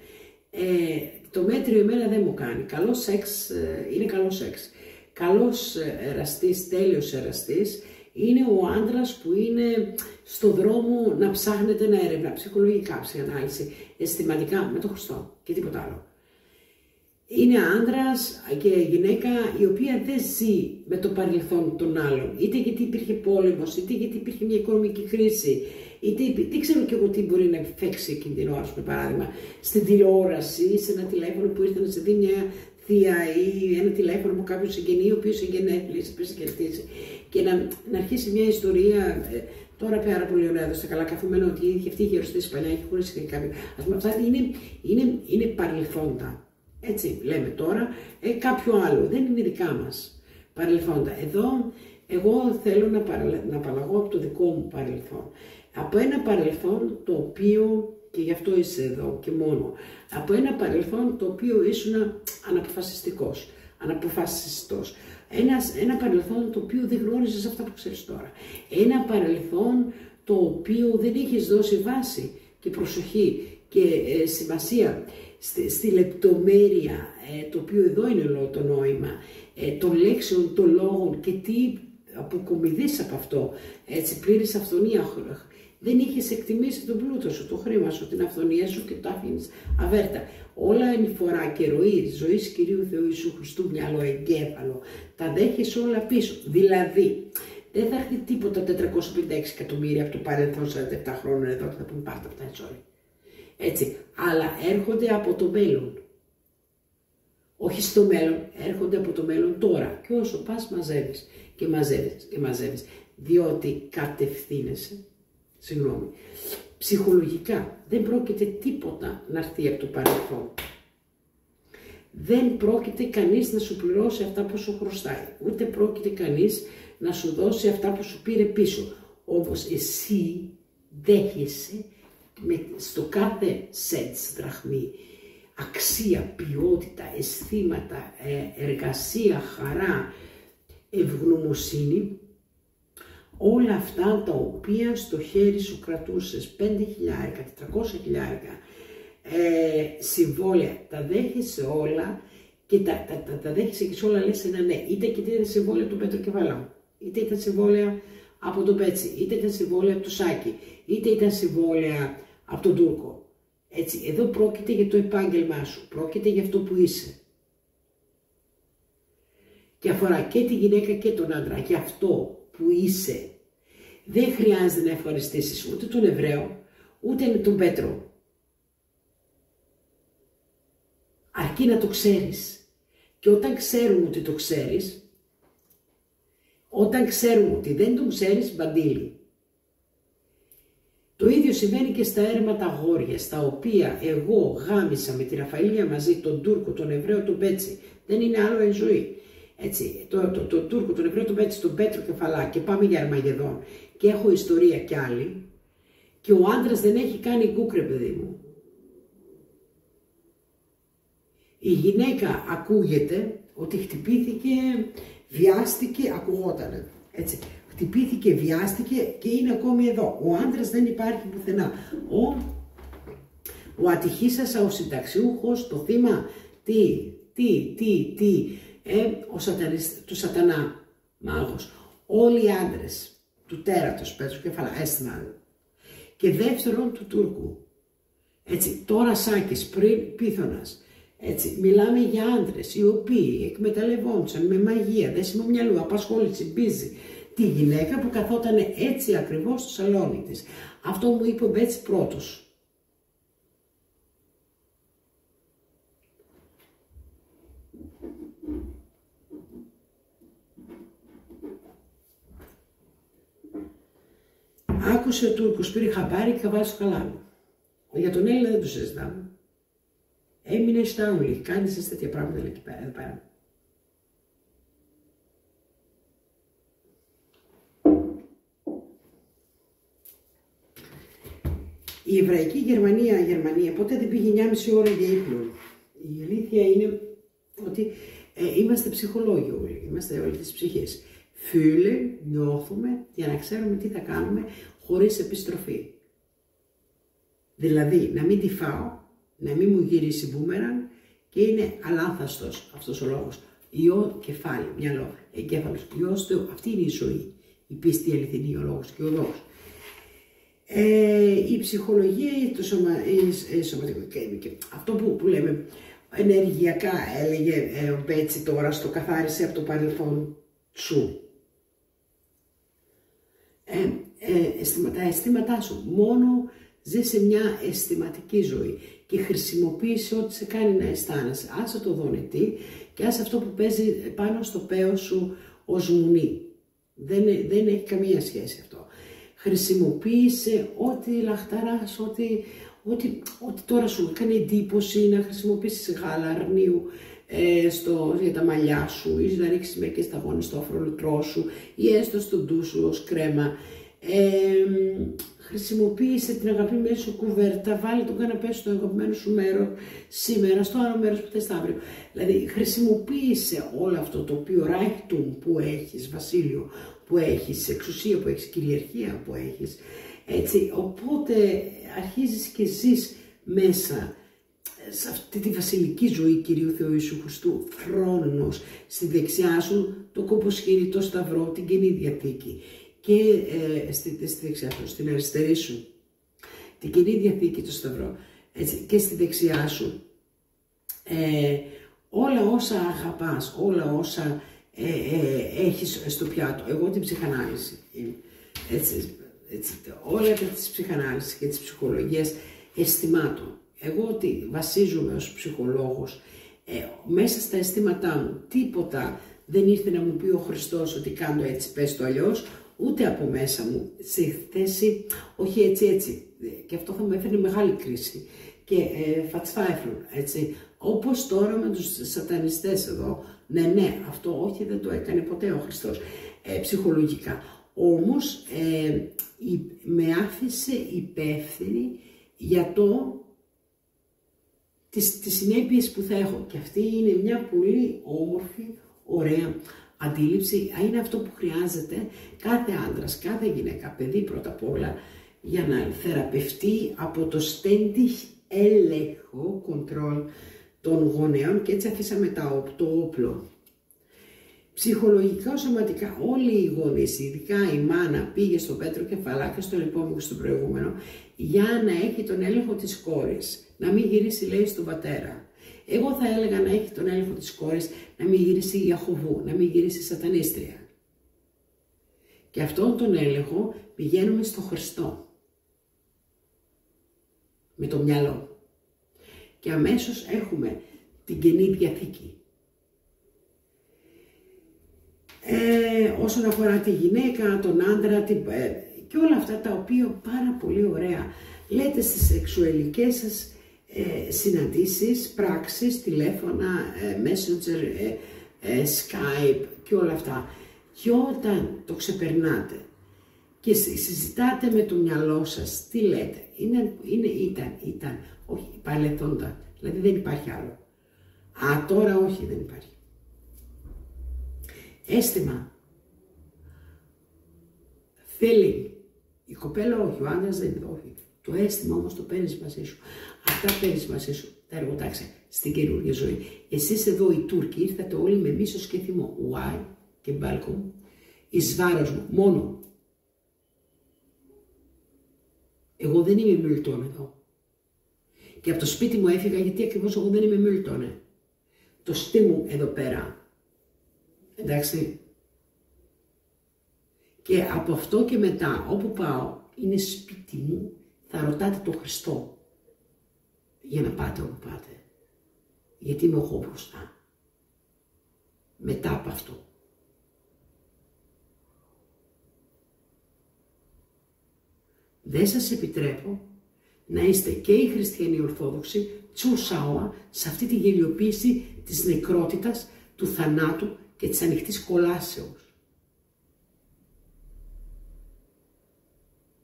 Το μέτριο εμένα δεν μου κάνει. Καλό σεξ είναι καλό σεξ. Καλός εραστής, τέλειος εραστής, είναι ο άντρας που είναι στο δρόμο να ψάχνεται να έρευνα, ψυχολογικά, ψυχανάλυση, αισθηματικά, με τον Χριστό και τίποτα άλλο. Είναι άντρας και γυναίκα η οποία δεν ζει με το παρελθόν των άλλων, είτε γιατί υπήρχε πόλεμος, είτε γιατί υπήρχε μια οικονομική κρίση, είτε δεν ξέρω κι εγώ τι μπορεί να φέξει εκείνη την ώρα, με παράδειγμα, στην τηλεόραση ή σε ένα τηλέφωνο που ήρθε να σε δει μια θεία ή ένα τηλέφωνο από κάποιον συγγενή, ο οποίος εγγενέθλισε, πριν σε κερδίσει, και να αρχίσει μια ιστορία. Τώρα πάρα πολύ ωραία, έδωσε καλά καθούμενο ότι αυτή η γερουστή παλιά έχει χωρίσει κάποιον. Ας πούμε, αυτά είναι παρελθόντα. Έτσι λέμε τώρα, κάποιο άλλο, δεν είναι δικά μας παρελθόντα. Εδώ εγώ θέλω να απαλλαγώ από το δικό μου παρελθόν. Από ένα παρελθόν το οποίο, και γι' αυτό είσαι εδώ και μόνο, από ένα παρελθόν το οποίο ήσουν αναποφασιστός. Ένα παρελθόν το οποίο δεν γνώριζες αυτά που ξέρεις τώρα. Ένα παρελθόν το οποίο δεν είχες δώσει βάση και προσοχή και σημασία στη λεπτομέρεια, το οποίο εδώ είναι όλο το νόημα, των λέξεων, των λόγων και τι αποκομιδείς από αυτό, έτσι, πλήρης αυθονία. Δεν είχες εκτιμήσει τον πλούτο σου, το χρήμα σου, την αυθονία σου και το άφηνες αβέρτα. Όλα ενηφορά και ροή ζωής Κυρίου Θεού Ιησού Χριστού, μυαλό, εγκέφαλο, τα δέχεσαι όλα πίσω. Δηλαδή, δεν θα έρθει τίποτα 456 εκατομμύρια από το παρελθόν 47 χρόνων εδώ και θα πούμε πάρτε αυτά, έτσι όλοι. Έτσι, αλλά έρχονται από το μέλλον. Όχι στο μέλλον, έρχονται από το μέλλον τώρα. Και όσο πας μαζεύεις και μαζεύεις και μαζεύεις, διότι κατευθύνεσαι, ψυχολογικά δεν πρόκειται τίποτα να έρθει από το παρελθόν. Δεν πρόκειται κανείς να σου πληρώσει αυτά που σου χρωστάει, ούτε πρόκειται κανείς να σου δώσει αυτά που σου πήρε πίσω. Όμως εσύ δέχεσαι στο κάθε σέντς δραχμή αξία, ποιότητα, αισθήματα, εργασία, χαρά, ευγνωμοσύνη, όλα αυτά τα οποία στο χέρι σου κρατούσες 5.000, 400.000 συμβόλαια, τα δέχεσαι όλα και τα δέχεσαι και σε όλα λες ένα ναι. Είτε και ήταν συμβόλαια του Πέτρο Κεφαλάου, είτε ήταν συμβόλαια από τον Πέτσι, είτε ήταν συμβόλαια από το Σάκη, είτε ήταν συμβόλαια από τον Τούρκο. Έτσι, εδώ πρόκειται για το επάγγελμά σου, πρόκειται για αυτό που είσαι. Και αφορά και τη γυναίκα και τον άντρα, για αυτό που είσαι. Δεν χρειάζεται να ευχαριστήσεις ούτε τον Εβραίο, ούτε τον Πέτρο. Αρκεί να το ξέρεις. Και όταν ξέρουμε ότι το ξέρεις, όταν ξέρουμε ότι δεν τον ξέρεις, μπαντήλι. Το ίδιο συμβαίνει και στα έρματα αγόρια, στα οποία εγώ γάμισα με τη Ραφαήλια μαζί, τον Τούρκο, τον Εβραίο, τον Πέτσι. Δεν είναι άλλο εν ζωή. Έτσι, τον Τούρκο, τον Εβραίο, τον Πέτσι, τον Πέτρο Κεφαλά και πάμε για Αρμαγεδόν. Και έχω ιστορία κι άλλη. Και ο άντρας δεν έχει κάνει κούκρε, παιδί μου. Η γυναίκα ακούγεται ότι χτυπήθηκε, βιάστηκε, ακουγότανε. Έτσι. Χτυπήθηκε, βιάστηκε και είναι ακόμη εδώ. Ο άντρας δεν υπάρχει πουθενά. Ο ατυχής σας, ο συνταξιούχος, το θύμα, του σατανά μάγος. Όλοι οι άντρες του τέρατος, Πέτρου Κεφαλά, έστειναν. Και δεύτερον του Τούρκου. Έτσι, τώρα Σάκης, πριν Πίθωνας. Έτσι, μιλάμε για άντρες οι οποίοι εκμεταλλευόντουσαν με μαγεία, δέσιμο μυαλού, απασχόληση, μπίζη, τη γυναίκα που καθόταν έτσι ακριβώς στο σαλόνι της. Αυτό μου είπε ο Μπέτσι πρώτος. Άκουσε ο Τούρκος, πήρε χαμπάρι και βάλει στο καλάμι. Για τον Έλληνα δεν το συζητάμε. Έμεινε στάουλη, κάνεις τέτοια πράγματα εκεί πέρα. Η εβραϊκή Γερμανία, ποτέ δεν πήγε 9,5 ώρα για ύπνο. Η αλήθεια είναι ότι είμαστε ψυχολόγοι όλοι, είμαστε όλοι της ψυχής. Νιώθουμε για να ξέρουμε τι θα κάνουμε χωρίς επιστροφή. Δηλαδή, να μην τη φάω, να μην μου γυρίσει μπούμεραν και είναι αλάνθαστος αυτός ο λόγος. Ιό, κεφάλι, μυαλό, εγκέφαλος, ιός Θεού. Αυτή είναι η ζωή. Η πίστη αληθινή, ο λόγος και ο λόγος. Η ψυχολογία, το σωματικό και αυτό που λέμε ενεργειακά, έλεγε ο Μπέτσι τώρα, στο καθάρισε από το παρελθόν σου. Τα αισθήματά σου. Μόνο ζει σε μια αισθηματική ζωή και χρησιμοποίησε ό,τι σε κάνει να αισθάνεσαι. Άσε το δονητή και άσε αυτό που παίζει πάνω στο πέος σου ως μουνί. Δεν έχει καμία σχέση αυτό. Χρησιμοποίησε ό,τι λαχταράς, ό,τι τώρα σου κάνει εντύπωση να χρησιμοποιήσεις γάλα αρνίου για τα μαλλιά σου ή να ρίξεις μερικές σταγόνες στο αφρολουτρό σου ή έστω στο ντου σου ως κρέμα. Χρησιμοποίησε την αγαπημένη σου κουβέρτα, βάλε τον καναπέ στο αγαπημένο σου μέρο σήμερα, στο άλλο μέρος που θες αύριο. Δηλαδή χρησιμοποίησε όλο αυτό το οποίο Reichtum που έχεις, βασίλειο που έχεις, εξουσία που έχεις, κυριαρχία που έχεις. Έτσι, οπότε αρχίζεις και ζεις μέσα σε αυτή τη βασιλική ζωή Κυρίου Θεού Ιησού Χριστού, θρόνος, στη δεξιά σου το κοποσχήνι, το σταυρό, την Καινή Διαθήκη. Και στην αριστερή σου την Καινή Διαθήκη, το σταυρό, έτσι, και στη δεξιά σου όλα όσα αγαπάς, όλα όσα έχεις στο πιάτο. Εγώ την ψυχανάλυση, έτσι, όλα τα της ψυχανάλυσης και της ψυχολογίας αισθημάτων. Εγώ ότι βασίζομαι ως ψυχολόγος μέσα στα αισθήματά μου. Τίποτα δεν ήρθε να μου πει ο Χριστός ότι κάνω έτσι, πες το αλλιώς, ούτε από μέσα μου, σε θέση, όχι έτσι. Και αυτό θα μου έφερε μεγάλη κρίση και φατσφάιφλουν, έτσι. Όπως τώρα με τους σατανιστές εδώ, ναι, αυτό όχι, δεν το έκανε ποτέ ο Χριστός, ψυχολογικά. Όμως με άφησε υπεύθυνη για το τις συνέπειες που θα έχω. Και αυτή είναι μια πολύ όμορφη, ωραία αντίληψη. Είναι αυτό που χρειάζεται κάθε άντρας, κάθε γυναίκα, παιδί πρώτα απ' όλα, για να θεραπευτεί από το ständig έλεγχο, control των γονέων, και έτσι αφήσαμε το όπλο. Ψυχολογικά, σωματικά, όλοι οι γονείς, ειδικά η μάνα, πήγε στο Πέτρο Κεφαλά και στον επόμενο και στον προηγούμενο, για να έχει τον έλεγχο της κόρης. Να μην γυρίσει, λέει, στον πατέρα. Εγώ θα έλεγα να έχει τον έλεγχο της κόρης, να μην γυρίσει η Ιαχωβού, να μην γυρίσει η σατανίστρια. Και αυτόν τον έλεγχο πηγαίνουμε στο Χριστό. Με το μυαλό. Και αμέσως έχουμε την Καινή Διαθήκη. Όσον αφορά τη γυναίκα, τον άντρα και όλα αυτά τα οποία πάρα πολύ ωραία λέτε στις σεξουαλικές σας συναντήσεις, πράξεις, τηλέφωνα, messenger, skype και όλα αυτά. Και όταν το ξεπερνάτε και συζητάτε με το μυαλό σας, τι λέτε, ήταν, όχι, παρελθόντα, δηλαδή δεν υπάρχει άλλο. Τώρα όχι, δεν υπάρχει. Αίσθημα. Θέλει. Η κοπέλα όχι, ο άντρας δεν είναι, όχι. Το αίσθημα όμως το παίρνεις μαζί σου. Αυτά παίρνεις μαζί σου, τα εργοτάξια στην καινούργια ζωή. Εσείς εδώ οι Τούρκοι ήρθατε όλοι με μίσος και θυμό. Why και μπάλκομ, εις βάρος μου, μόνο. Εγώ δεν είμαι Μίλτον εδώ. Και από το σπίτι μου έφυγα γιατί ακριβώς εγώ δεν είμαι Μίλτον. Το στή μου εδώ πέρα. Εντάξει. Και από αυτό και μετά, όπου πάω, είναι σπίτι μου, θα ρωτάτε τον Χριστό για να πάτε όπου πάτε. Γιατί είμαι εγώ μπροστά. Μετά από αυτό. Δεν σας επιτρέπω να είστε και οι χριστιανοί Ορθόδοξοι, τσουσάουα, σε αυτή τη γελιοποίηση της νεκρότητας, του θανάτου και της ανοιχτής κολάσεως.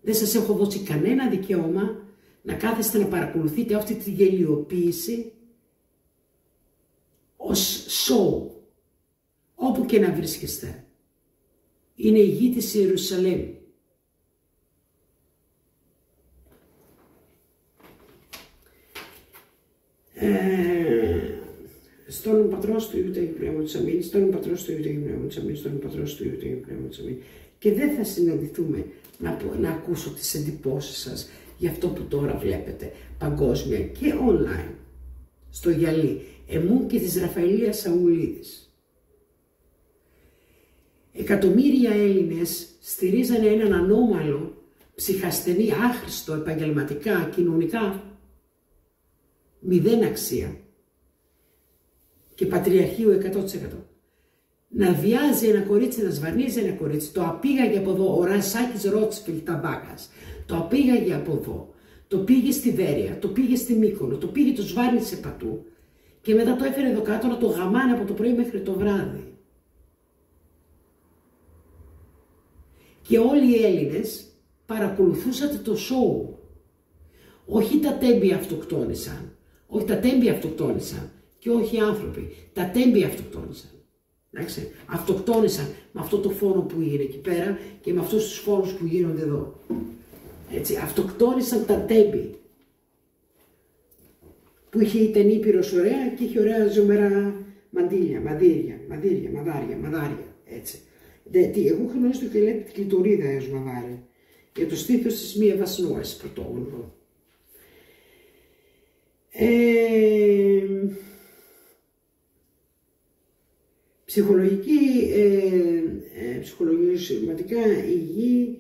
Δεν σας έχω δώσει κανένα δικαίωμα να κάθεστε να παρακολουθείτε αυτή τη γελιοποίηση ως show, όπου και να βρίσκεστε. Είναι η γη της Ιερουσαλήμ. Στον όνομα Πατρός του Υιού και του Πνεύματος Αμήν, στον όνομα Πατρός του Υιού και του Πνεύματος Αμήν, στον όνομα Πατρός του Υιού και του Πνεύματος Αμήν. Και δεν θα συναντηθούμε να ακούσω τις εντυπώσεις σας για αυτό που τώρα βλέπετε παγκόσμια και online, στο γυαλί, εμού και της Ραφαηλίας Σαουλίδης. Εκατομμύρια Έλληνες στηρίζανε έναν ανώμαλο, ψυχασθενή, άχρηστο, επαγγελματικά, κοινωνικά, μηδέν αξία και πατριαρχείο 100%. Να βιάζει ένα κορίτσι, να σβαρνίζει ένα κορίτσι. Το απήγαγε από εδώ ο Ρασάκης Ρότσφιλτ Ταμπάκας. Το απήγαγε από εδώ. Το πήγε στη Βέρεια, το πήγε στη Μύκονο, το πήγε, το σβάρνισε πατού. Και μετά το έφερε εδώ κάτω να το γαμάνε από το πρωί μέχρι το βράδυ. Και όλοι οι Έλληνες παρακολουθούσατε το σόου. Όχι τα τέμπη αυτοκτόνησαν. Όχι τα τέμπη αυτοκτόνησαν. Και όχι οι άνθρωποι. Τα τέμπη αυτοκτόνησαν. Εντάξει, αυτοκτόνησαν με αυτό το φόνο που είναι εκεί πέρα και με αυτούς τους φόνους που γίνονται εδώ. Έτσι, αυτοκτόνησαν τα τέμπη. Που ήταν ήπειρος ωραία και είχε ωραία ζωμερά μαντήλια, μαδάρια, έτσι. Εγώ έχω γνωρίσει το και λέτε την κλειτορίδα έως μαδάρια. Για το στήθος της μία βασνόας πρωτόγονο. Ψυχολογική, ψυχολογική, σωματικά υγιή,